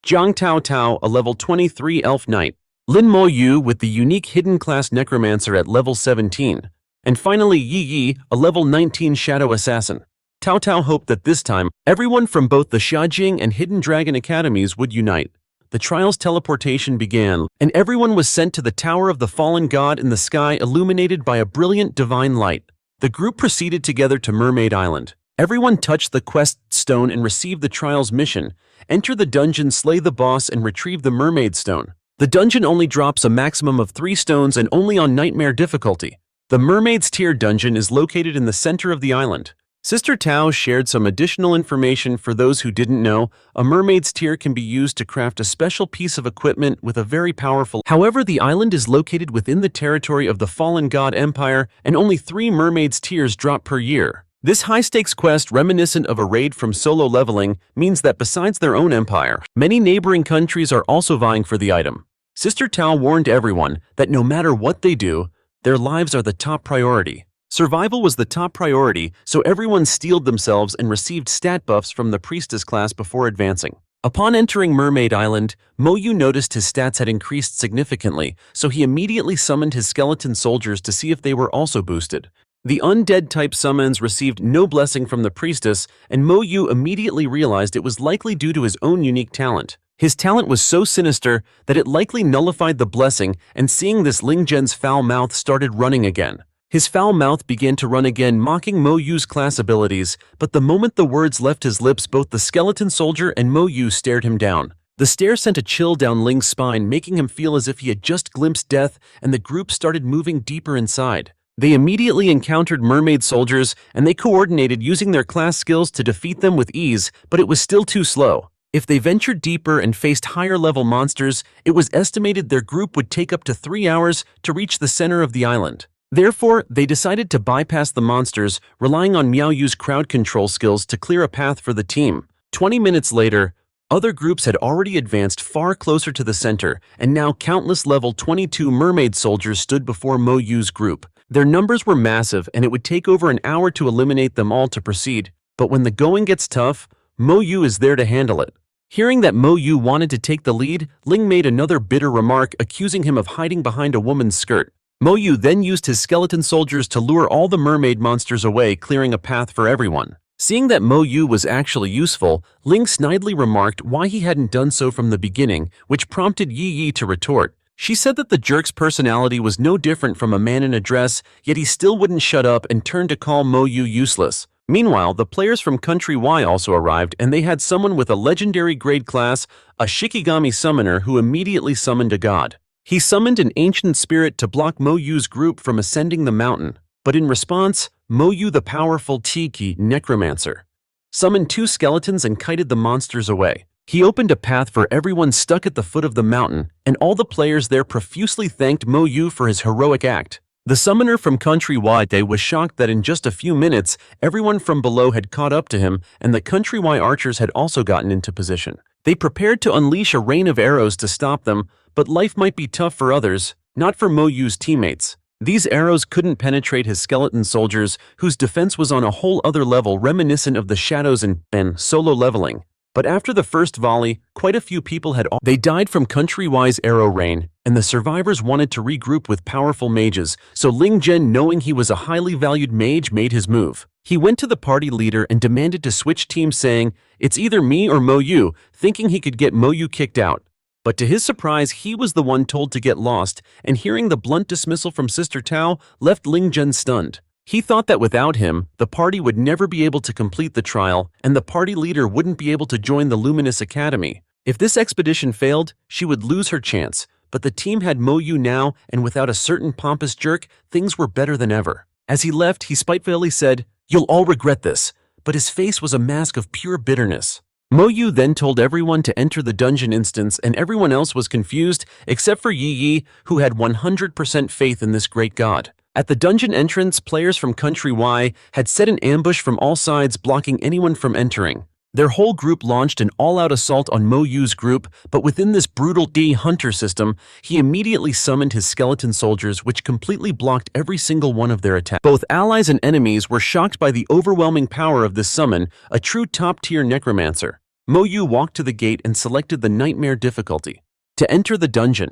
Jiang Tao, a level 23 Elf Knight; Lin Mo-Yu with the unique hidden class Necromancer at level 17. And finally Yi Yi, a level 19 shadow assassin. Tao Tao hoped that this time, everyone from both the Xiajing and Hidden Dragon Academies would unite. The trial's teleportation began, and everyone was sent to the Tower of the Fallen God in the sky illuminated by a brilliant divine light. The group proceeded together to Mermaid Island. Everyone touched the quest stone and received the trial's mission. Enter the dungeon, slay the boss, and retrieve the mermaid stone. The dungeon only drops a maximum of 3 stones and only on nightmare difficulty. The Mermaid's Tier dungeon is located in the center of the island. Sister Tao shared some additional information for those who didn't know. A Mermaid's Tier can be used to craft a special piece of equipment with a very powerful. However, the island is located within the territory of the Fallen God Empire, and only 3 Mermaid's Tiers drop per year. This high-stakes quest, reminiscent of a raid from Solo Leveling, means that besides their own empire, many neighboring countries are also vying for the item. Sister Tao warned everyone that no matter what they do, their lives are the top priority. Survival was the top priority, so everyone steeled themselves and received stat buffs from the priestess class before advancing. Upon entering Mermaid Island, Mo-Yu noticed his stats had increased significantly, so he immediately summoned his skeleton soldiers to see if they were also boosted. The undead-type summons received no blessing from the priestess, and Mo-Yu immediately realized it was likely due to his own unique talent. His talent was so sinister that it likely nullified the blessing, and seeing this, Ling Zhen's foul mouth started running again. His foul mouth began to run again, mocking Mo-Yu's class abilities, but the moment the words left his lips, both the skeleton soldier and Mo-Yu stared him down. The stare sent a chill down Ling's spine, making him feel as if he had just glimpsed death, and the group started moving deeper inside. They immediately encountered mermaid soldiers, and they coordinated using their class skills to defeat them with ease, but it was still too slow. If they ventured deeper and faced higher-level monsters, it was estimated their group would take up to 3 hours to reach the center of the island. Therefore, they decided to bypass the monsters, relying on Miao Yu's crowd control skills to clear a path for the team. 20 minutes later, other groups had already advanced far closer to the center, and now countless level 22 mermaid soldiers stood before Mo-Yu's group. Their numbers were massive, and it would take over an hour to eliminate them all to proceed. But when the going gets tough, Mo-Yu is there to handle it. Hearing that Mo-Yu wanted to take the lead, Ling made another bitter remark, accusing him of hiding behind a woman's skirt. Mo-Yu then used his skeleton soldiers to lure all the mermaid monsters away, clearing a path for everyone. Seeing that Mo-Yu was actually useful, Ling snidely remarked why he hadn't done so from the beginning, which prompted Yi Yi to retort. She said that the jerk's personality was no different from a man in a dress, yet he still wouldn't shut up and turned to call Mo-Yu useless. Meanwhile, the players from Country Y also arrived, and they had someone with a legendary grade class, a Shikigami summoner, who immediately summoned a god. He summoned an ancient spirit to block Mo-Yu's group from ascending the mountain, but in response, Mo-Yu, the powerful INSANE Necromancer, summoned 2 skeletons and kited the monsters away. He opened a path for everyone stuck at the foot of the mountain, and all the players there profusely thanked Mo-Yu for his heroic act. The summoner from Country Y was shocked that in just a few minutes, everyone from below had caught up to him, and the Country Y archers had also gotten into position. They prepared to unleash a rain of arrows to stop them, but life might be tough for others, not for Mo-Yu's teammates. These arrows couldn't penetrate his skeleton soldiers, whose defense was on a whole other level, reminiscent of the shadows in Solo Leveling. But after the first volley, quite a few people they died from Country Y's arrow rain, and the survivors wanted to regroup with powerful mages, so Ling Zhen, knowing he was a highly valued mage, made his move. He went to the party leader and demanded to switch teams, saying, "It's either me or Mo-Yu," thinking he could get Mo-Yu kicked out. But to his surprise, he was the one told to get lost, and hearing the blunt dismissal from Sister Tao left Ling Zhen stunned. He thought that without him, the party would never be able to complete the trial, and the party leader wouldn't be able to join the Luminous Academy. If this expedition failed, she would lose her chance, but the team had Mo-Yu now, and without a certain pompous jerk, things were better than ever. As he left, he spitefully said, "You'll all regret this," but his face was a mask of pure bitterness. Mo-Yu then told everyone to enter the dungeon instance, and everyone else was confused, except for Yi Yi, who had 100% faith in this great god. At the dungeon entrance, players from Country Y had set an ambush from all sides, blocking anyone from entering. Their whole group launched an all-out assault on Mo-Yu's group, but within this brutal hunter system, he immediately summoned his skeleton soldiers, which completely blocked every single one of their attacks. Both allies and enemies were shocked by the overwhelming power of this summon, a true top-tier necromancer. Mo-Yu walked to the gate and selected the nightmare difficulty to enter the dungeon.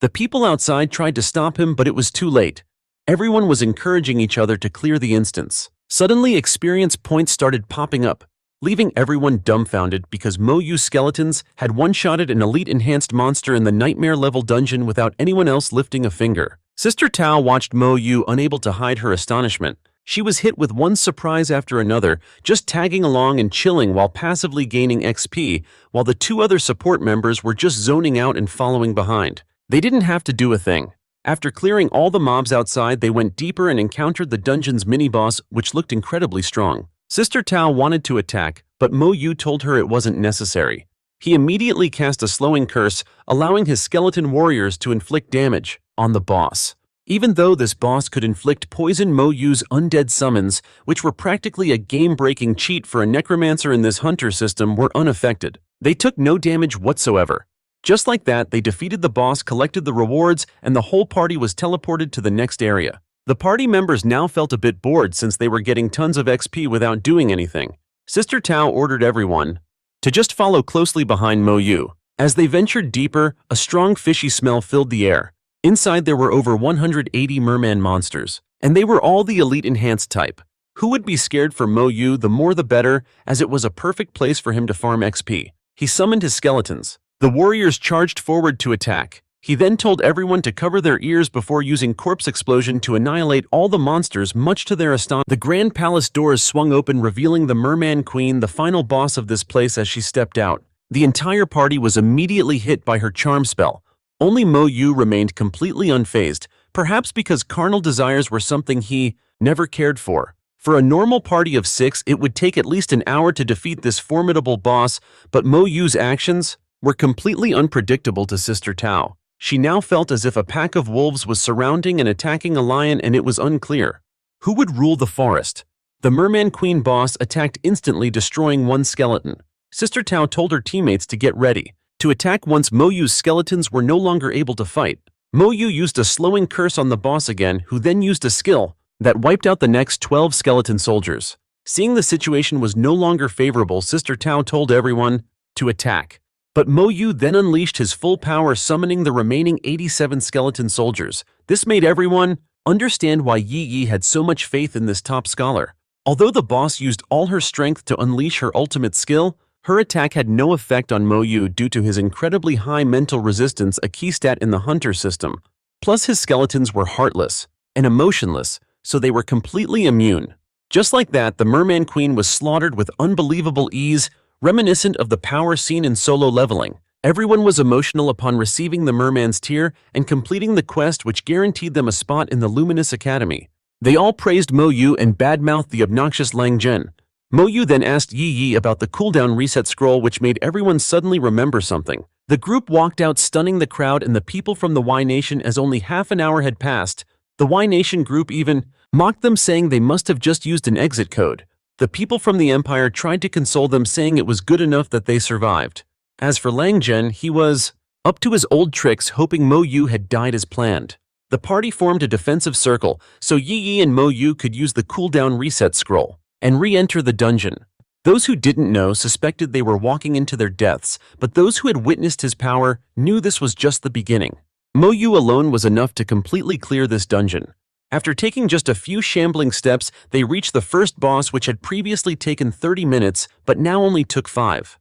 The people outside tried to stop him, but it was too late. Everyone was encouraging each other to clear the instance. Suddenly, experience points started popping up, leaving everyone dumbfounded because Mo-Yu's skeletons had one-shotted an elite enhanced monster in the nightmare-level dungeon without anyone else lifting a finger. Sister Tao watched Mo-Yu, unable to hide her astonishment. She was hit with one surprise after another, just tagging along and chilling while passively gaining XP, while the two other support members were just zoning out and following behind. They didn't have to do a thing. After clearing all the mobs outside, they went deeper and encountered the dungeon's mini-boss, which looked incredibly strong. Sister Tao wanted to attack, but Mo-Yu told her it wasn't necessary. He immediately cast a slowing curse, allowing his skeleton warriors to inflict damage on the boss. Even though this boss could inflict poison, Mo-Yu's undead summons, which were practically a game-breaking cheat for a necromancer in this hunter system, were unaffected. They took no damage whatsoever. Just like that, they defeated the boss, collected the rewards, and the whole party was teleported to the next area. The party members now felt a bit bored since they were getting tons of XP without doing anything. Sister Tao ordered everyone to just follow closely behind Mo-Yu. As they ventured deeper, a strong fishy smell filled the air. Inside there were over 180 merman monsters, and they were all the elite enhanced type. Who would be scared for Mo-Yu? The more the better, as it was a perfect place for him to farm XP. He summoned his skeletons. The warriors charged forward to attack. He then told everyone to cover their ears before using corpse explosion to annihilate all the monsters, much to their astonishment. The grand palace doors swung open, revealing the Merman Queen, the final boss of this place, as she stepped out. The entire party was immediately hit by her charm spell. Only Mo-Yu remained completely unfazed, perhaps because carnal desires were something he never cared for. For a normal party of 6, it would take at least an hour to defeat this formidable boss, but Mo-Yu's actions were completely unpredictable to Sister Tao. She now felt as if a pack of wolves was surrounding and attacking a lion, and it was unclear who would rule the forest. The Merman Queen boss attacked instantly, destroying one skeleton. Sister Tao told her teammates to get ready to attack once Mo-Yu's skeletons were no longer able to fight. Mo-Yu used a slowing curse on the boss again, who then used a skill that wiped out the next 12 skeleton soldiers. Seeing the situation was no longer favorable, Sister Tao told everyone to attack. But Mo-Yu then unleashed his full power, summoning the remaining 87 skeleton soldiers. This made everyone understand why Yi Yi had so much faith in this top scholar. Although the boss used all her strength to unleash her ultimate skill, her attack had no effect on Mo-Yu due to his incredibly high mental resistance, a key stat in the hunter system. Plus, his skeletons were heartless and emotionless, so they were completely immune. Just like that, the Merman Queen was slaughtered with unbelievable ease, reminiscent of the power seen in Solo Leveling. Everyone was emotional upon receiving the Merman's Tear and completing the quest, which guaranteed them a spot in the Luminous Academy. They all praised Mo-Yu and badmouthed the obnoxious Lang Zhen. Mo-Yu then asked Yi Yi about the cooldown reset scroll, which made everyone suddenly remember something. The group walked out, stunning the crowd and the people from the Y Nation, as only half an hour had passed. The Y Nation group even mocked them, saying they must have just used an exit code. The people from the Empire tried to console them, saying it was good enough that they survived. As for Lang Zhen, he was up to his old tricks, hoping Mo-Yu had died as planned. The party formed a defensive circle so Yi Yi and Mo-Yu could use the cooldown reset scroll and re-enter the dungeon. Those who didn't know suspected they were walking into their deaths, but those who had witnessed his power knew this was just the beginning. Mo-Yu alone was enough to completely clear this dungeon. After taking just a few shambling steps, they reached the first boss, which had previously taken 30 minutes, but now only took 5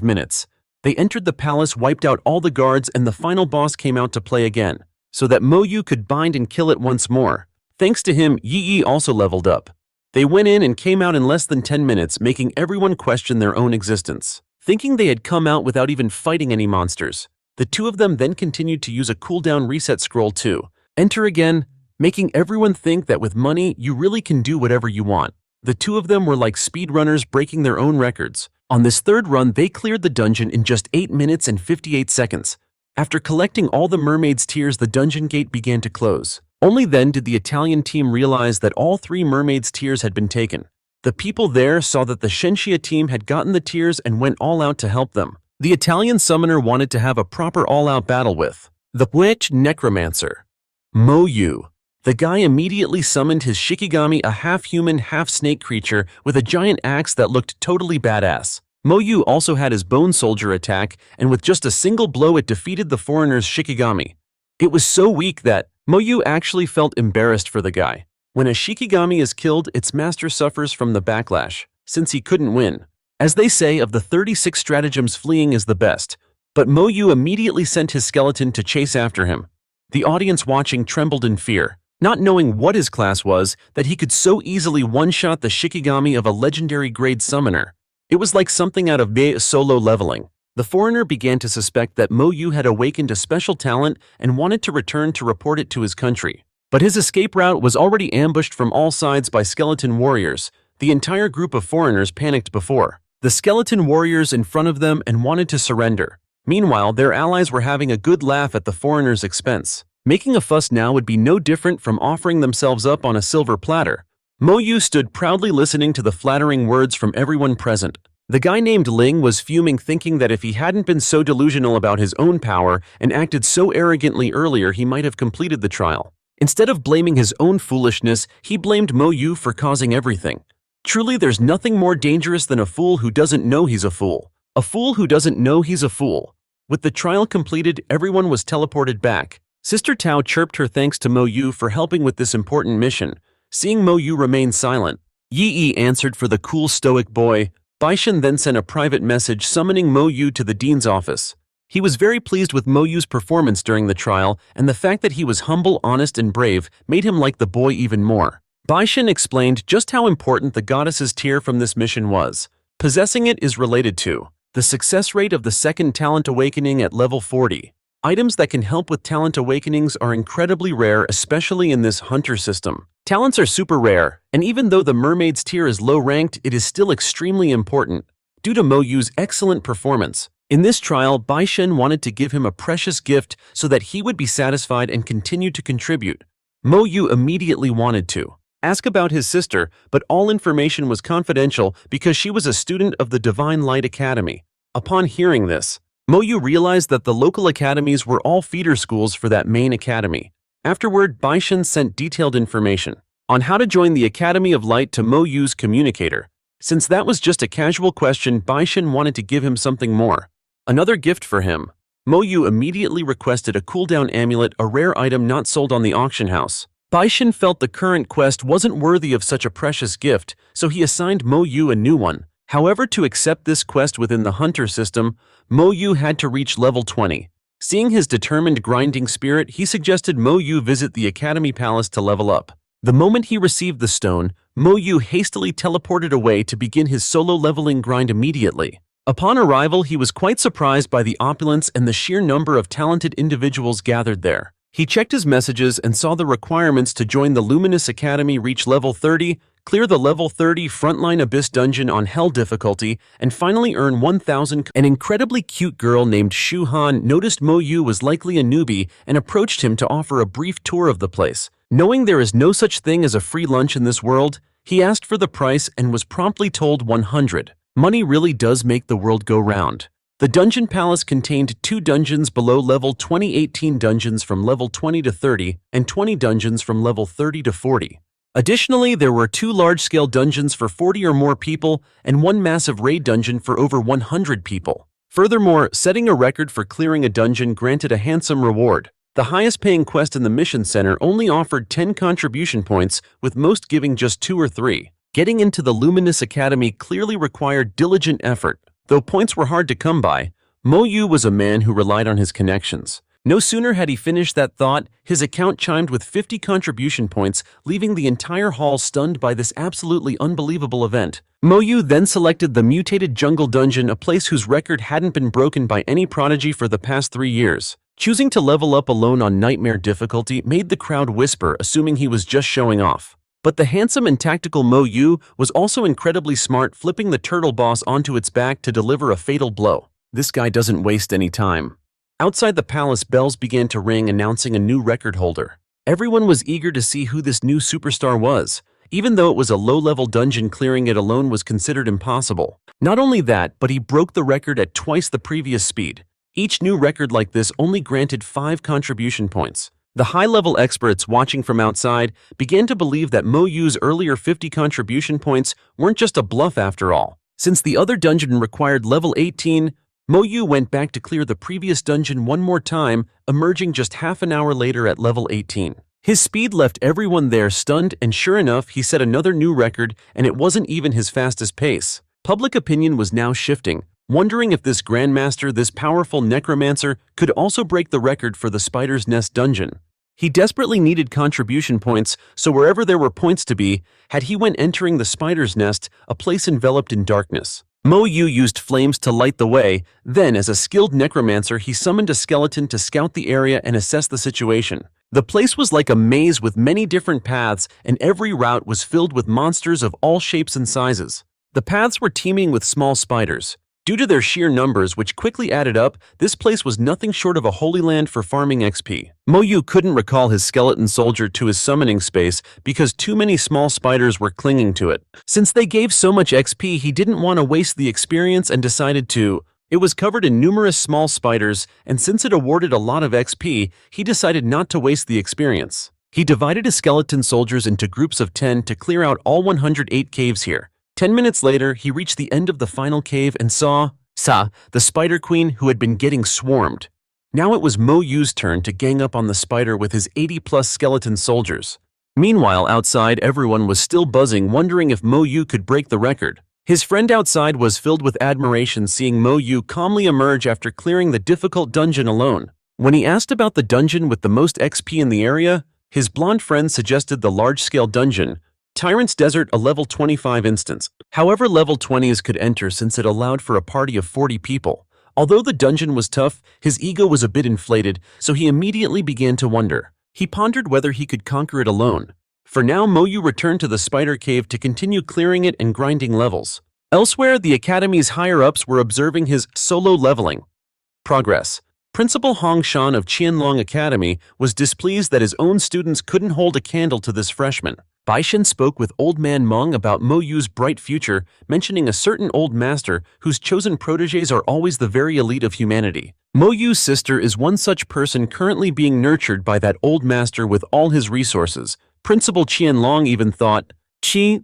minutes. They entered the palace, wiped out all the guards, and the final boss came out to play again, so that Mo-Yu could bind and kill it once more. Thanks to him, Yi Yi also leveled up. They went in and came out in less than 10 minutes, making everyone question their own existence. Thinking they had come out without even fighting any monsters, the two of them then continued to use a cooldown reset scroll to enter again, making everyone think that with money, you really can do whatever you want. The two of them were like speedrunners, breaking their own records. On this third run, they cleared the dungeon in just 8 minutes and 58 seconds. After collecting all the mermaid's tears, the dungeon gate began to close. Only then did the Italian team realize that all 3 mermaids' tears had been taken. The people there saw that the Shenxia team had gotten the tears and went all out to help them. The Italian summoner wanted to have a proper all-out battle with the witch necromancer, Mo-Yu. The guy immediately summoned his Shikigami, a half-human, half-snake creature with a giant axe that looked totally badass. Mo-Yu also had his bone soldier attack, and with just a single blow it defeated the foreigner's Shikigami. It was so weak that Mo-Yu actually felt embarrassed for the guy. When a Shikigami is killed, its master suffers from the backlash, since he couldn't win. As they say, of the 36 stratagems, fleeing is the best. But Mo-Yu immediately sent his skeleton to chase after him. The audience watching trembled in fear, not knowing what his class was, that he could so easily one-shot the Shikigami of a legendary grade summoner. It was like something out of Mei solo leveling. The foreigner began to suspect that Mo-Yu had awakened a special talent and wanted to return to report it to his country. But his escape route was already ambushed from all sides by skeleton warriors. The entire group of foreigners panicked before the skeleton warriors in front of them and wanted to surrender. Meanwhile, their allies were having a good laugh at the foreigners' expense. Making a fuss now would be no different from offering themselves up on a silver platter. Mo-Yu stood proudly listening to the flattering words from everyone present. The guy named Ling was fuming, thinking that if he hadn't been so delusional about his own power and acted so arrogantly earlier, he might have completed the trial. Instead of blaming his own foolishness, he blamed Mo-Yu for causing everything. Truly, there's nothing more dangerous than a fool who doesn't know he's a fool. A fool who doesn't know he's a fool. With the trial completed, everyone was teleported back. Sister Tao chirped her thanks to Mo-Yu for helping with this important mission. Seeing Mo-Yu remain silent, Yi answered for the cool stoic boy. Baishan then sent a private message summoning Mo-Yu to the dean's office. He was very pleased with Mo-Yu's performance during the trial, and the fact that he was humble, honest, and brave made him like the boy even more. Baishan explained just how important the goddess's tear from this mission was. Possessing it is related to the success rate of the second talent awakening at level 40. Items that can help with talent awakenings are incredibly rare, especially in this hunter system. Talents are super rare, and even though the mermaid's tear is low ranked, it is still extremely important. Due to Mo-Yu's excellent performance, in this trial, Baishan wanted to give him a precious gift so that he would be satisfied and continue to contribute. Mo-Yu immediately wanted to ask about his sister, but all information was confidential because she was a student of the Divine Light Academy. Upon hearing this, Mo-Yu realized that the local academies were all feeder schools for that main academy. Afterward, Baishan sent detailed information on how to join the Academy of Light to Mo-Yu's communicator. Since that was just a casual question, Baishan wanted to give him something more. Another gift for him. Mo-Yu immediately requested a cooldown amulet, a rare item not sold on the auction house. Baishan felt the current quest wasn't worthy of such a precious gift, so he assigned Mo-Yu a new one. However, to accept this quest within the hunter system, Mo-Yu had to reach level 20. Seeing his determined grinding spirit, he suggested Mo-Yu visit the Academy Palace to level up. The moment he received the stone, Mo-Yu hastily teleported away to begin his solo leveling grind immediately. Upon arrival, he was quite surprised by the opulence and the sheer number of talented individuals gathered there. He checked his messages and saw the requirements to join the Luminous Academy: reach level 30, clear the level 30 Frontline Abyss dungeon on Hell difficulty, and finally earn 1,000. An incredibly cute girl named Shu Han noticed Mo-Yu was likely a newbie and approached him to offer a brief tour of the place. Knowing there is no such thing as a free lunch in this world, he asked for the price and was promptly told 100. Money really does make the world go round. The dungeon palace contained 2 dungeons below level 20, 18 dungeons from level 20 to 30, and 20 dungeons from level 30 to 40. Additionally, there were 2 large-scale dungeons for 40 or more people and 1 massive raid dungeon for over 100 people. Furthermore, setting a record for clearing a dungeon granted a handsome reward. The highest-paying quest in the mission center only offered 10 contribution points, with most giving just 2 or 3. Getting into the Luminous Academy clearly required diligent effort. Though points were hard to come by, Mo-Yu was a man who relied on his connections. No sooner had he finished that thought, his account chimed with 50 contribution points, leaving the entire hall stunned by this absolutely unbelievable event. Mo-Yu then selected the Mutated Jungle Dungeon, a place whose record hadn't been broken by any prodigy for the past 3 years. Choosing to level up alone on Nightmare difficulty made the crowd whisper, assuming he was just showing off. But the handsome and tactical Mo-Yu was also incredibly smart, flipping the turtle boss onto its back to deliver a fatal blow. This guy doesn't waste any time. Outside the palace, bells began to ring, announcing a new record holder. Everyone was eager to see who this new superstar was. Even though it was a low-level dungeon, clearing it alone was considered impossible. Not only that, but he broke the record at twice the previous speed. Each new record like this only granted 5 contribution points. The high-level experts watching from outside began to believe that Mo-Yu's earlier 50 contribution points weren't just a bluff after all. Since the other dungeon required level 18, Mo-Yu went back to clear the previous dungeon one more time, emerging just half an hour later at level 18. His speed left everyone there stunned, and sure enough, he set another new record, and it wasn't even his fastest pace. Public opinion was now shifting, wondering if this Grandmaster, this powerful necromancer, could also break the record for the Spider's Nest dungeon. He desperately needed contribution points, so wherever there were points to be, had he went entering the Spider's Nest, a place enveloped in darkness. Mo-Yu used flames to light the way, then as a skilled necromancer he summoned a skeleton to scout the area and assess the situation. The place was like a maze with many different paths, and every route was filled with monsters of all shapes and sizes. The paths were teeming with small spiders. Due to their sheer numbers, which quickly added up, this place was nothing short of a holy land for farming XP. Mo-Yu couldn't recall his skeleton soldier to his summoning space because too many small spiders were clinging to it. Since they gave so much XP, he didn't want to waste the experience and decided to. It was covered in numerous small spiders, and since it awarded a lot of XP, he decided not to waste the experience. He divided his skeleton soldiers into groups of 10 to clear out all 108 caves here. 10 minutes later, he reached the end of the final cave and saw the Spider Queen, who had been getting swarmed. Now it was Mo-Yu's turn to gang up on the spider with his 80-plus skeleton soldiers. Meanwhile, outside, everyone was still buzzing, wondering if Mo-Yu could break the record. His friend outside was filled with admiration seeing Mo-Yu calmly emerge after clearing the difficult dungeon alone. When he asked about the dungeon with the most XP in the area, his blonde friend suggested the large-scale dungeon, Tyrant's Desert, a level 25 instance. However, level 20s could enter since it allowed for a party of 40 people. Although the dungeon was tough, his ego was a bit inflated, so he immediately began to wonder. He pondered whether he could conquer it alone. For now, Mo-Yu returned to the spider cave to continue clearing it and grinding levels. Elsewhere, the academy's higher-ups were observing his solo leveling progress. Principal Hong Shan of Qianlong Academy was displeased that his own students couldn't hold a candle to this freshman. Baishan spoke with Old Man Meng about Mo-Yu's bright future, mentioning a certain old master whose chosen protégés are always the very elite of humanity. Mo-Yu's sister is one such person currently being nurtured by that old master with all his resources. Principal Qianlong even thought,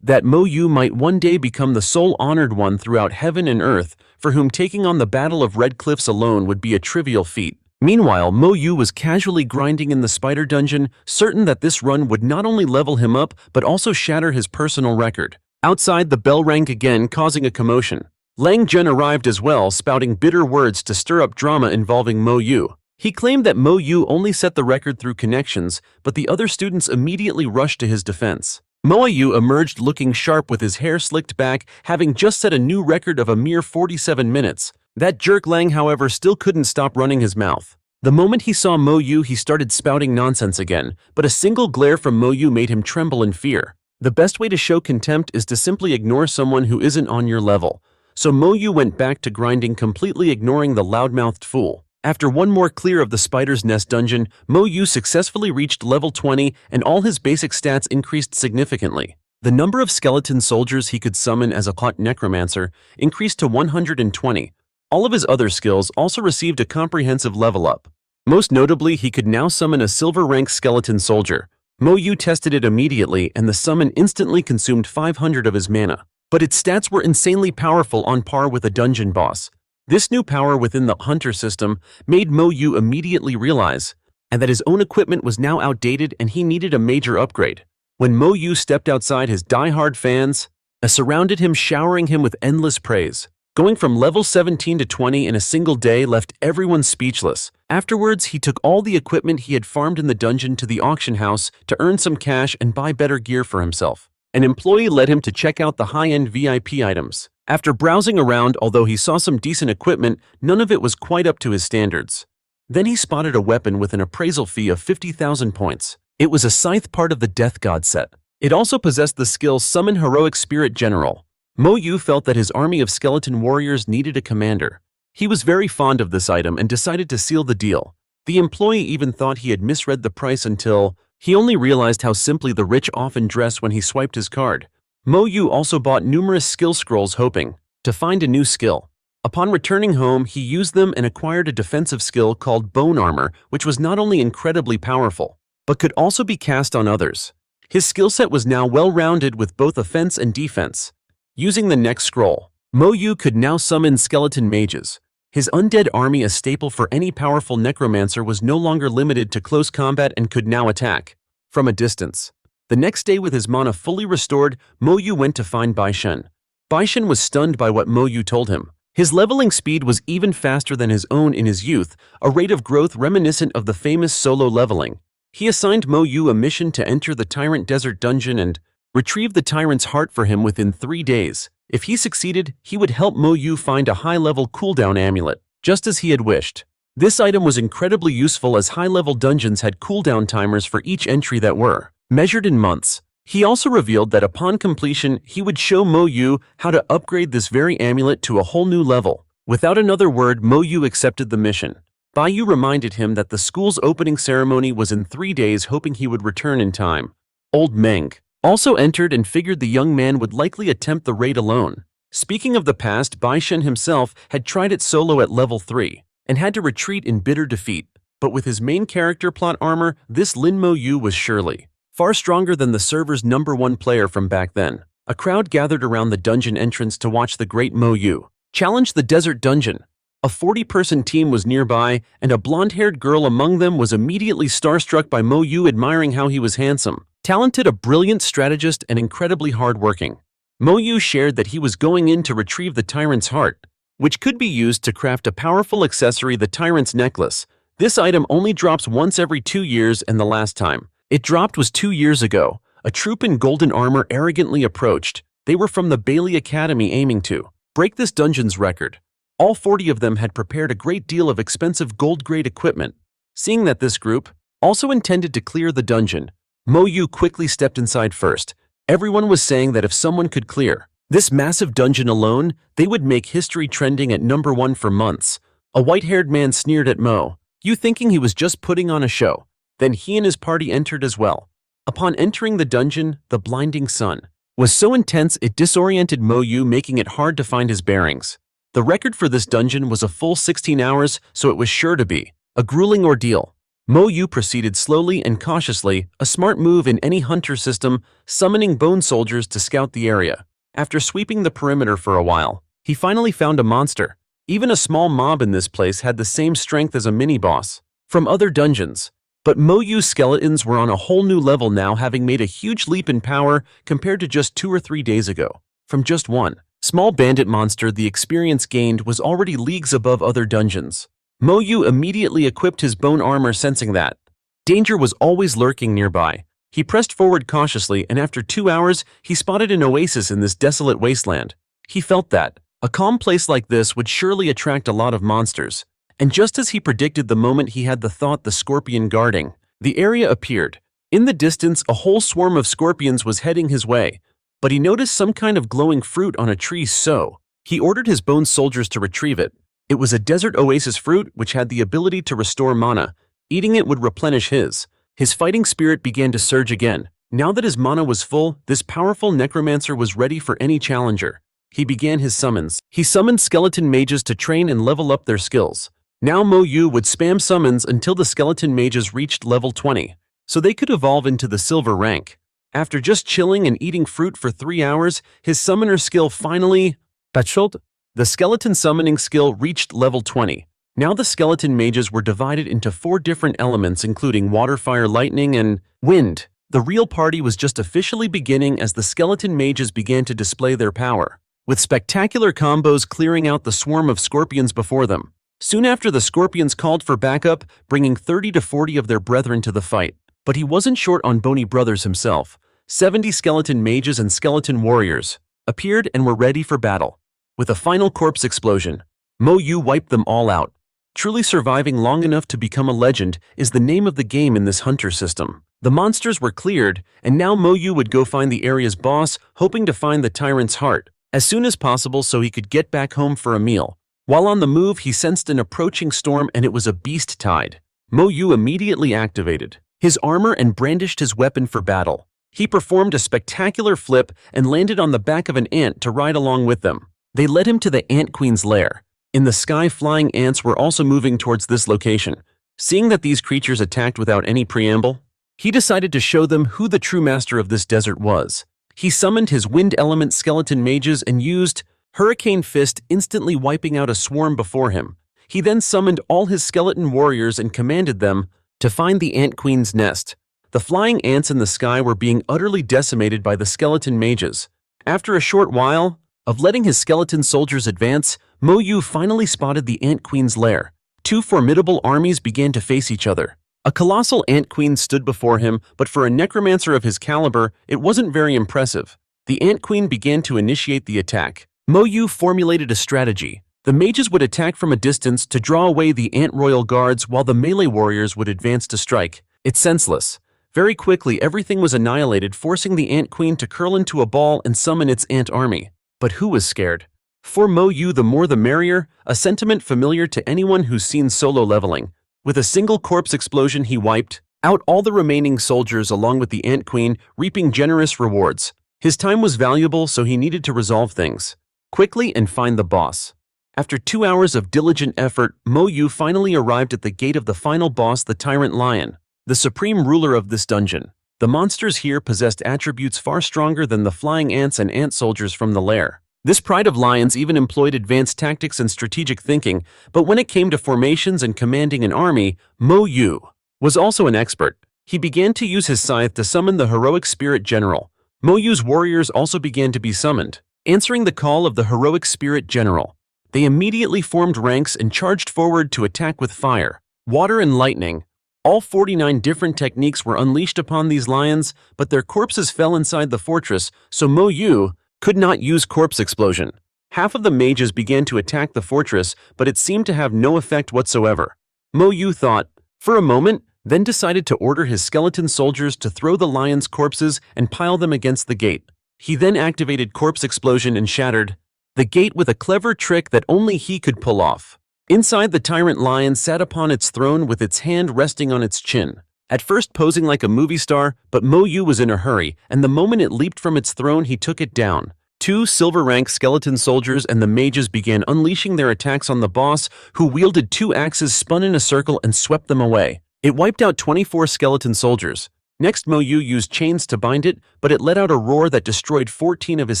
that Mo-Yu might one day become the sole honored one throughout heaven and earth, for whom taking on the Battle of Red Cliffs alone would be a trivial feat. Meanwhile, Mo-Yu was casually grinding in the spider dungeon, certain that this run would not only level him up, but also shatter his personal record. Outside, the bell rang again, causing a commotion. Lang Zhen arrived as well, spouting bitter words to stir up drama involving Mo-Yu. He claimed that Mo-Yu only set the record through connections, but the other students immediately rushed to his defense. Mo-Yu emerged looking sharp with his hair slicked back, having just set a new record of a mere 47 minutes. That jerk Lang, however, still couldn't stop running his mouth. The moment he saw Mo-Yu, he started spouting nonsense again, but a single glare from Mo-Yu made him tremble in fear. The best way to show contempt is to simply ignore someone who isn't on your level. So Mo-Yu went back to grinding, completely ignoring the loudmouthed fool. After one more clear of the Spider's Nest dungeon, Mo-Yu successfully reached level 20 and all his basic stats increased significantly. The number of skeleton soldiers he could summon as a hot necromancer increased to 120. All of his other skills also received a comprehensive level up. Most notably, he could now summon a silver-rank skeleton soldier. Mo-Yu tested it immediately, and the summon instantly consumed 500 of his mana. But its stats were insanely powerful, on par with a dungeon boss. This new power within the hunter system made Mo-Yu immediately realize that his own equipment was now outdated and he needed a major upgrade. When Mo-Yu stepped outside, his die-hard fans surrounded him, showering him with endless praise. Going from level 17 to 20 in a single day left everyone speechless. Afterwards, he took all the equipment he had farmed in the dungeon to the auction house to earn some cash and buy better gear for himself. An employee led him to check out the high-end VIP items. After browsing around, although he saw some decent equipment, none of it was quite up to his standards. Then he spotted a weapon with an appraisal fee of 50,000 points. It was a scythe, part of the Death God set. It also possessed the skill Summon Heroic Spirit General. Mo-Yu felt that his army of skeleton warriors needed a commander. He was very fond of this item and decided to seal the deal. The employee even thought he had misread the price until he only realized how simply the rich often dress when he swiped his card. Mo-Yu also bought numerous skill scrolls, hoping to find a new skill. Upon returning home, he used them and acquired a defensive skill called Bone Armor, which was not only incredibly powerful, but could also be cast on others. His skill set was now well-rounded with both offense and defense. Using the next scroll, Mo-Yu could now summon skeleton mages. His undead army, a staple for any powerful necromancer, was no longer limited to close combat and could now attack from a distance. The next day, with his mana fully restored, Mo-Yu went to find Bai-Shen. Bai-Shen was stunned by what Mo-Yu told him. His leveling speed was even faster than his own in his youth, a rate of growth reminiscent of the famous solo leveling. He assigned Mo-Yu a mission to enter the Tyrant Desert Dungeon and retrieve the Tyrant's heart for him within 3 days. If he succeeded, he would help Mo-Yu find a high-level cooldown amulet, just as he had wished. This item was incredibly useful as high-level dungeons had cooldown timers for each entry that were measured in months. He also revealed that upon completion, he would show Mo-Yu how to upgrade this very amulet to a whole new level. Without another word, Mo-Yu accepted the mission. Bai-Yu reminded him that the school's opening ceremony was in 3 days, hoping he would return in time. Old Meng also entered and figured the young man would likely attempt the raid alone. Speaking of the past, Bai-Shen himself had tried it solo at level 3 and had to retreat in bitter defeat. But with his main character plot armor, this Lin Mo-Yu was surely far stronger than the server's #1 player from back then. A crowd gathered around the dungeon entrance to watch the great Mo-Yu challenge the desert dungeon. A 40-person team was nearby, and a blonde-haired girl among them was immediately starstruck by Mo-Yu, admiring how he was handsome, talented, a brilliant strategist, and incredibly hardworking. Mo-Yu shared that he was going in to retrieve the Tyrant's heart, which could be used to craft a powerful accessory, the Tyrant's necklace. This item only drops once every 2 years, and the last time it dropped was 2 years ago. A troop in golden armor arrogantly approached. They were from the Bailey Academy, aiming to break this dungeon's record. All 40 of them had prepared a great deal of expensive gold-grade equipment. Seeing that this group also intended to clear the dungeon, Mo-Yu quickly stepped inside first. Everyone was saying that if someone could clear this massive dungeon alone, they would make history, trending at #1 for months. A white-haired man sneered at Mo-Yu, thinking he was just putting on a show. Then he and his party entered as well. Upon entering the dungeon, the blinding sun was so intense it disoriented Mo-Yu, making it hard to find his bearings. The record for this dungeon was a full 16 hours, so it was sure to be a grueling ordeal. Mo-Yu proceeded slowly and cautiously, a smart move in any hunter system, summoning bone soldiers to scout the area. After sweeping the perimeter for a while, he finally found a monster. Even a small mob in this place had the same strength as a mini-boss from other dungeons. But Mo-Yu's skeletons were on a whole new level now, having made a huge leap in power compared to just 2 or 3 days ago. From just one small bandit monster, the experience gained was already leagues above other dungeons. Mo-Yu immediately equipped his bone armor, sensing that danger was always lurking nearby. He pressed forward cautiously, and after 2 hours, he spotted an oasis in this desolate wasteland. He felt that a calm place like this would surely attract a lot of monsters. And just as he predicted, the moment he had the thought, the scorpion guarding the area appeared. In the distance, a whole swarm of scorpions was heading his way, but he noticed some kind of glowing fruit on a tree, so he ordered his bone soldiers to retrieve it. It was a desert oasis fruit which had the ability to restore mana. Eating it would replenish his fighting spirit began to surge again. Now that his mana was full, this powerful necromancer was ready for any challenger. He began his summons. He summoned skeleton mages to train and level up their skills. Now Mo-Yu would spam summons until the skeleton mages reached level 20, so they could evolve into the silver rank. After just chilling and eating fruit for 3 hours, his summoner skill finally battled. The skeleton summoning skill reached level 20. Now the skeleton mages were divided into 4 different elements, including water, fire, lightning, and wind. The real party was just officially beginning as the skeleton mages began to display their power, with spectacular combos clearing out the swarm of scorpions before them. Soon after, the scorpions called for backup, bringing 30 to 40 of their brethren to the fight. But he wasn't short on bony brothers himself. 70 skeleton mages and skeleton warriors appeared and were ready for battle. With a final corpse explosion, Mo-Yu wiped them all out. Truly surviving long enough to become a legend is the name of the game in this hunter system. The monsters were cleared, and now Mo-Yu would go find the area's boss, hoping to find the Tyrant's heart as soon as possible so he could get back home for a meal. While on the move, he sensed an approaching storm, and it was a beast tide. Mo-Yu immediately activated his armor and brandished his weapon for battle. He performed a spectacular flip and landed on the back of an ant to ride along with them. They led him to the Ant Queen's lair. In the sky, flying ants were also moving towards this location. Seeing that these creatures attacked without any preamble, he decided to show them who the true master of this desert was. He summoned his wind element skeleton mages and used Hurricane Fist instantly wiping out a swarm before him. He then summoned all his skeleton warriors and commanded them to find the Ant Queen's nest. The flying ants in the sky were being utterly decimated by the skeleton mages. After a short while of letting his skeleton soldiers advance, Mo-Yu finally spotted the Ant Queen's lair. Two formidable armies began to face each other. A colossal Ant Queen stood before him, but for a necromancer of his caliber, it wasn't very impressive. The Ant Queen began to initiate the attack. Mo-Yu formulated a strategy. The mages would attack from a distance to draw away the Ant Royal Guards while the melee warriors would advance to strike. It's senseless. Very quickly, everything was annihilated, forcing the Ant Queen to curl into a ball and summon its ant army. But who was scared? For Mo-Yu, the more the merrier, a sentiment familiar to anyone who's seen solo leveling. With a single corpse explosion, he wiped out all the remaining soldiers along with the Ant Queen, reaping generous rewards. His time was valuable, so he needed to resolve things quickly and find the boss. After 2 hours of diligent effort, Mo-Yu finally arrived at the gate of the final boss, the Tyrant Lion, the supreme ruler of this dungeon. The monsters here possessed attributes far stronger than the flying ants and ant soldiers from the lair. This pride of lions even employed advanced tactics and strategic thinking, but when it came to formations and commanding an army, Mo-Yu was also an expert. He began to use his scythe to summon the heroic spirit general. Mo-Yu's warriors also began to be summoned. Answering the call of the heroic spirit general, they immediately formed ranks and charged forward to attack with fire, water, and lightning. All 49 different techniques were unleashed upon these lions, but their corpses fell inside the fortress, so Mo-Yu could not use corpse explosion. Half of the mages began to attack the fortress, but it seemed to have no effect whatsoever. Mo-Yu thought for a moment, then decided to order his skeleton soldiers to throw the lions' corpses and pile them against the gate. He then activated corpse explosion and shattered the gate with a clever trick that only he could pull off. Inside, the tyrant lion sat upon its throne with its hand resting on its chin. At first posing like a movie star, but Mo-Yu was in a hurry, and the moment it leaped from its throne, he took it down. 2 silver-rank skeleton soldiers and the mages began unleashing their attacks on the boss, who wielded 2 axes, spun in a circle, and swept them away. It wiped out 24 skeleton soldiers. Next, Mo-Yu used chains to bind it, but it let out a roar that destroyed 14 of his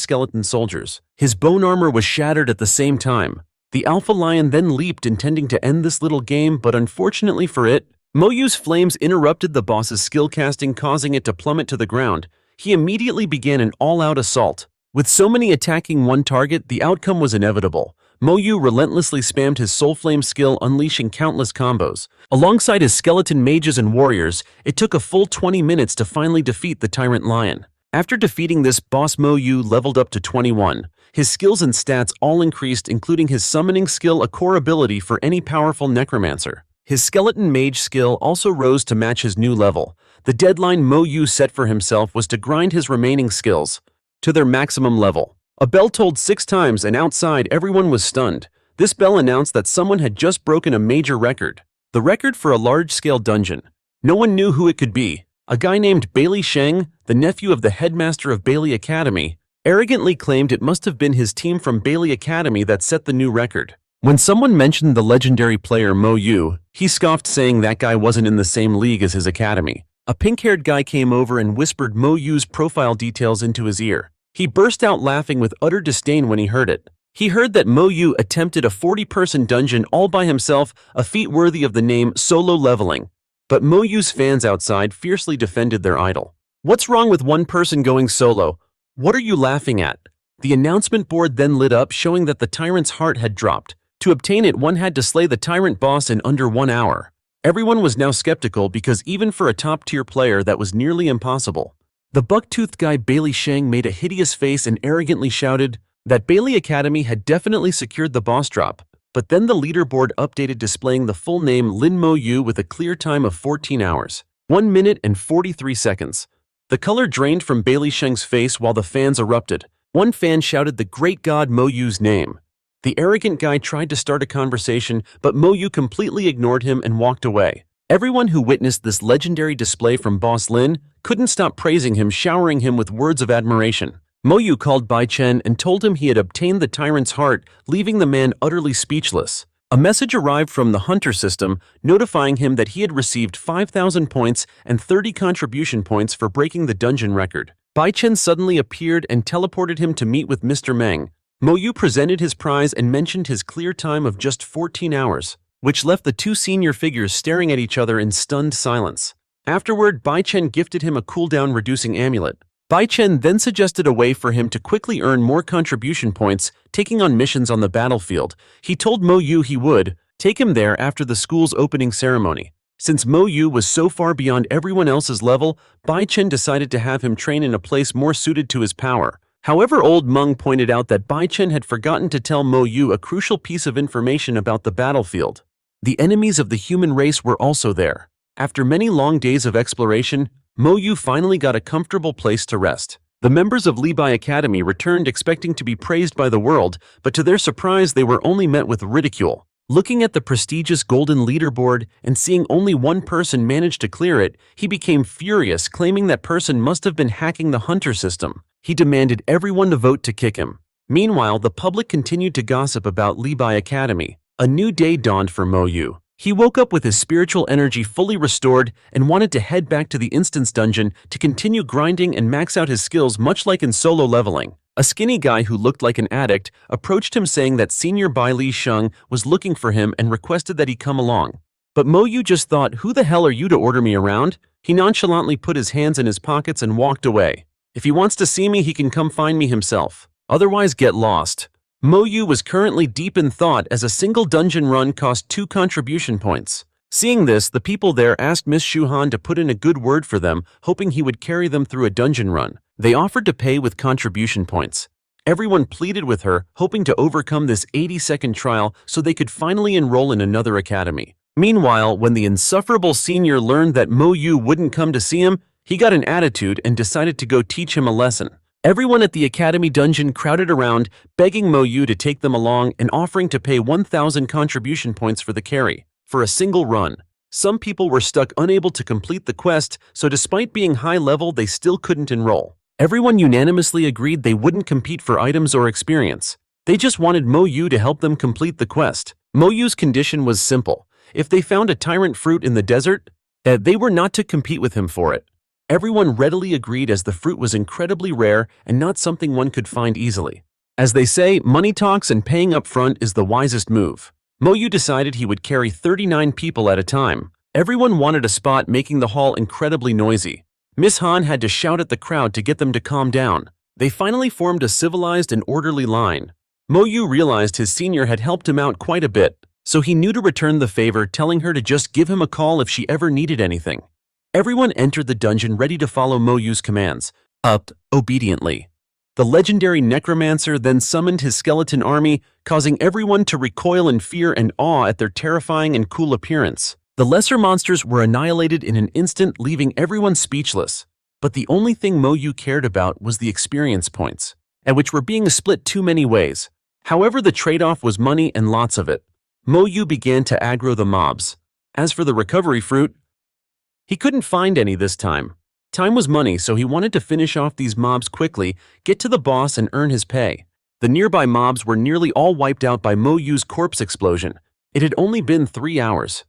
skeleton soldiers. His bone armor was shattered at the same time. The alpha lion then leaped, intending to end this little game, but unfortunately for it, Mo-Yu's flames interrupted the boss's skill casting, causing it to plummet to the ground. He immediately began an all-out assault. With so many attacking one target, the outcome was inevitable. Mo-Yu relentlessly spammed his Soul Flame skill, unleashing countless combos. Alongside his skeleton mages and warriors, it took a full 20 minutes to finally defeat the Tyrant Lion. After defeating this boss, Mo-Yu leveled up to 21. His skills and stats all increased, including his summoning skill, a core ability for any powerful necromancer. His skeleton mage skill also rose to match his new level. The deadline Mo-Yu set for himself was to grind his remaining skills to their maximum level. A bell tolled 6 times, and outside everyone was stunned. This bell announced that someone had just broken a major record. The record for a large-scale dungeon. No one knew who it could be. A guy named Bailey Sheng, the nephew of the headmaster of Bailey Academy, arrogantly claimed it must have been his team from Bailey Academy that set the new record. When someone mentioned the legendary player Mo-Yu, he scoffed, saying that guy wasn't in the same league as his academy. A pink-haired guy came over and whispered Mo-Yu's profile details into his ear. He burst out laughing with utter disdain when he heard it. He heard that Mo-Yu attempted a 40-person dungeon all by himself, a feat worthy of the name solo leveling. But Mo-Yu's fans outside fiercely defended their idol. What's wrong with one person going solo? What are you laughing at? The announcement board then lit up, showing that the tyrant's heart had dropped. To obtain it, one had to slay the tyrant boss in under 1 hour. Everyone was now skeptical, because even for a top-tier player, that was nearly impossible. The buck-toothed guy Bailey Sheng made a hideous face and arrogantly shouted that Bailey Academy had definitely secured the boss drop. But then the leaderboard updated, displaying the full name Lin Mo-Yu with a clear time of 14 hours, 1 minute and 43 seconds. The color drained from Bailey Sheng's face while the fans erupted. One fan shouted the great god Mo-Yu's name. The arrogant guy tried to start a conversation, but Mo-Yu completely ignored him and walked away. Everyone who witnessed this legendary display from Boss Lin couldn't stop praising him, showering him with words of admiration. Mo-Yu called Bai Chen and told him he had obtained the tyrant's heart, leaving the man utterly speechless. A message arrived from the Hunter system, notifying him that he had received 5,000 points and 30 contribution points for breaking the dungeon record. Bai Chen suddenly appeared and teleported him to meet with Mr. Meng. Mo-Yu presented his prize and mentioned his clear time of just 14 hours, which left the two senior figures staring at each other in stunned silence. Afterward, Bai Chen gifted him a cooldown-reducing amulet. Bai Chen then suggested a way for him to quickly earn more contribution points, taking on missions on the battlefield. He told Mo-Yu he would take him there after the school's opening ceremony. Since Mo-Yu was so far beyond everyone else's level, Bai Chen decided to have him train in a place more suited to his power. However, Old Meng pointed out that Bai Chen had forgotten to tell Mo-Yu a crucial piece of information about the battlefield. The enemies of the human race were also there. After many long days of exploration, Mo-Yu finally got a comfortable place to rest. The members of Libai Academy returned expecting to be praised by the world, but to their surprise they were only met with ridicule. Looking at the prestigious golden leaderboard and seeing only one person manage to clear it, he became furious, claiming that person must have been hacking the hunter system. He demanded everyone to vote to kick him. Meanwhile, the public continued to gossip about Libai Academy. A new day dawned for Mo-Yu. He woke up with his spiritual energy fully restored and wanted to head back to the instance dungeon to continue grinding and max out his skills, much like in solo leveling. A skinny guy who looked like an addict approached him saying that Senior Bai Li Sheng was looking for him and requested that he come along. But Mo-Yu just thought, "Who the hell are you to order me around?" He nonchalantly put his hands in his pockets and walked away. "If he wants to see me, he can come find me himself. Otherwise, get lost." Mo-Yu was currently deep in thought as a single dungeon run cost 2 contribution points. Seeing this, the people there asked Miss Shuhan to put in a good word for them, hoping he would carry them through a dungeon run. They offered to pay with contribution points. Everyone pleaded with her, hoping to overcome this 80-second trial so they could finally enroll in another academy. Meanwhile, when the insufferable senior learned that Mo-Yu wouldn't come to see him, he got an attitude and decided to go teach him a lesson. Everyone at the academy dungeon crowded around, begging Mo-Yu to take them along and offering to pay 1,000 contribution points for the carry, for a single run. Some people were stuck unable to complete the quest, so despite being high level, they still couldn't enroll. Everyone unanimously agreed they wouldn't compete for items or experience. They just wanted Mo-Yu to help them complete the quest. Mo-Yu's condition was simple. If they found a tyrant fruit in the desert, they were not to compete with him for it. Everyone readily agreed as the fruit was incredibly rare and not something one could find easily. As they say, money talks and paying up front is the wisest move. Mo-Yu decided he would carry 39 people at a time. Everyone wanted a spot, making the hall incredibly noisy. Miss Han had to shout at the crowd to get them to calm down. They finally formed a civilized and orderly line. Mo-Yu realized his senior had helped him out quite a bit, so he knew to return the favor, telling her to just give him a call if she ever needed anything. Everyone entered the dungeon ready to follow Mo-Yu's commands, obediently. The legendary necromancer then summoned his skeleton army, causing everyone to recoil in fear and awe at their terrifying and cool appearance. The lesser monsters were annihilated in an instant, leaving everyone speechless. But the only thing Mo-Yu cared about was the experience points, and which were being split too many ways. However, the trade-off was money and lots of it. Mo-Yu began to aggro the mobs. As for the recovery fruit, he couldn't find any this time. Time was money, so he wanted to finish off these mobs quickly, get to the boss and earn his pay. The nearby mobs were nearly all wiped out by Mo-Yu's corpse explosion. It had only been 3 hours.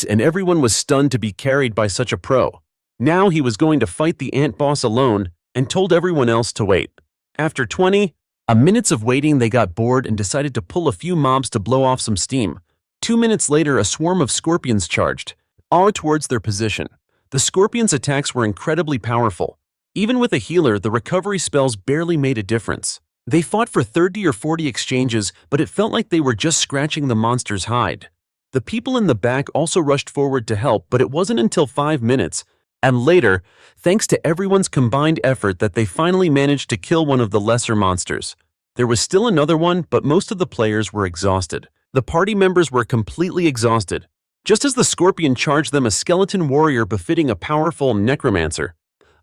And everyone was stunned to be carried by such a pro. Now he was going to fight the ant boss alone and told everyone else to wait. After 20 minutes of waiting, they got bored and decided to pull a few mobs to blow off some steam. 2 minutes later, a swarm of scorpions charged, all towards their position. The scorpions' attacks were incredibly powerful. Even with a healer, the recovery spells barely made a difference. They fought for 30 or 40 exchanges, but it felt like they were just scratching the monster's hide. The people in the back also rushed forward to help, but it wasn't until 5 minutes, and later, thanks to everyone's combined effort, that they finally managed to kill one of the lesser monsters. There was still another one, but most of the players were exhausted. The party members were completely exhausted. Just as the scorpion charged them, a skeleton warrior befitting a powerful necromancer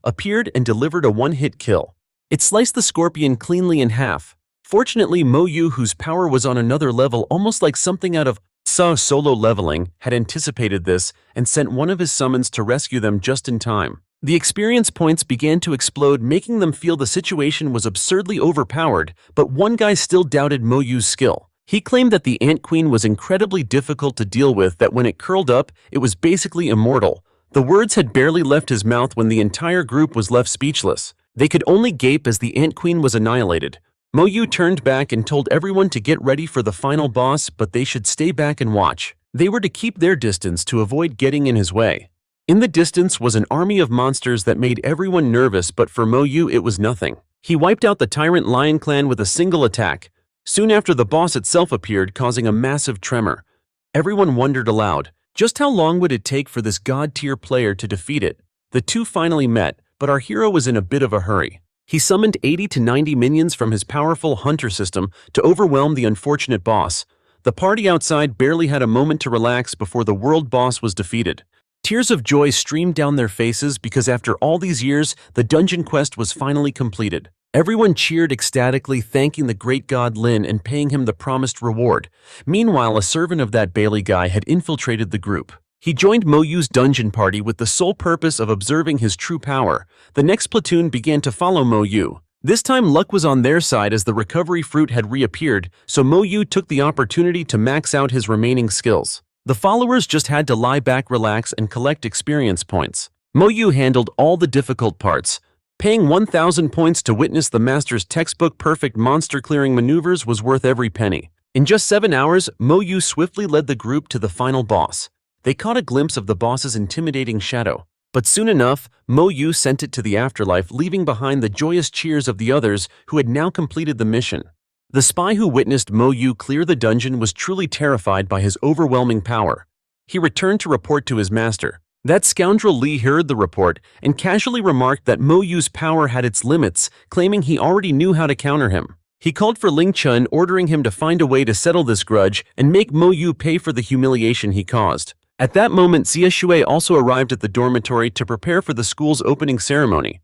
appeared and delivered a one-hit kill. It sliced the scorpion cleanly in half. Fortunately, Mo-Yu, whose power was on another level, almost like something out of solo leveling, had anticipated this and sent one of his summons to rescue them just in time. The experience points began to explode, making them feel the situation was absurdly overpowered, but one guy still doubted Mo-Yu's skill. He claimed that the Ant Queen was incredibly difficult to deal with, that when it curled up, it was basically immortal. The words had barely left his mouth when the entire group was left speechless. They could only gape as the Ant Queen was annihilated. Mo-Yu turned back and told everyone to get ready for the final boss, but they should stay back and watch. They were to keep their distance to avoid getting in his way. In the distance was an army of monsters that made everyone nervous, but for Mo-Yu it was nothing. He wiped out the Tyrant Lion clan with a single attack. Soon after, the boss itself appeared, causing a massive tremor. Everyone wondered aloud, just how long would it take for this god-tier player to defeat it? The two finally met, but our hero was in a bit of a hurry. He summoned 80 to 90 minions from his powerful hunter system to overwhelm the unfortunate boss. The party outside barely had a moment to relax before the world boss was defeated. Tears of joy streamed down their faces because after all these years, the dungeon quest was finally completed. Everyone cheered ecstatically, thanking the great god Lin and paying him the promised reward. Meanwhile, a servant of that Bailey guy had infiltrated the group. He joined Mo-Yu's dungeon party with the sole purpose of observing his true power. The next platoon began to follow Mo-Yu. This time luck was on their side as the recovery fruit had reappeared, so Mo-Yu took the opportunity to max out his remaining skills. The followers just had to lie back, relax, and collect experience points. Mo-Yu handled all the difficult parts. Paying 1,000 points to witness the master's textbook perfect monster-clearing maneuvers was worth every penny. In just 7 hours, Mo-Yu swiftly led the group to the final boss. They caught a glimpse of the boss's intimidating shadow. But soon enough, Mo-Yu sent it to the afterlife, leaving behind the joyous cheers of the others who had now completed the mission. The spy who witnessed Mo-Yu clear the dungeon was truly terrified by his overwhelming power. He returned to report to his master. That scoundrel Li heard the report and casually remarked that Mo-Yu's power had its limits, claiming he already knew how to counter him. He called for Ling Chun, ordering him to find a way to settle this grudge and make Mo-Yu pay for the humiliation he caused. At that moment, Xie Shui also arrived at the dormitory to prepare for the school's opening ceremony.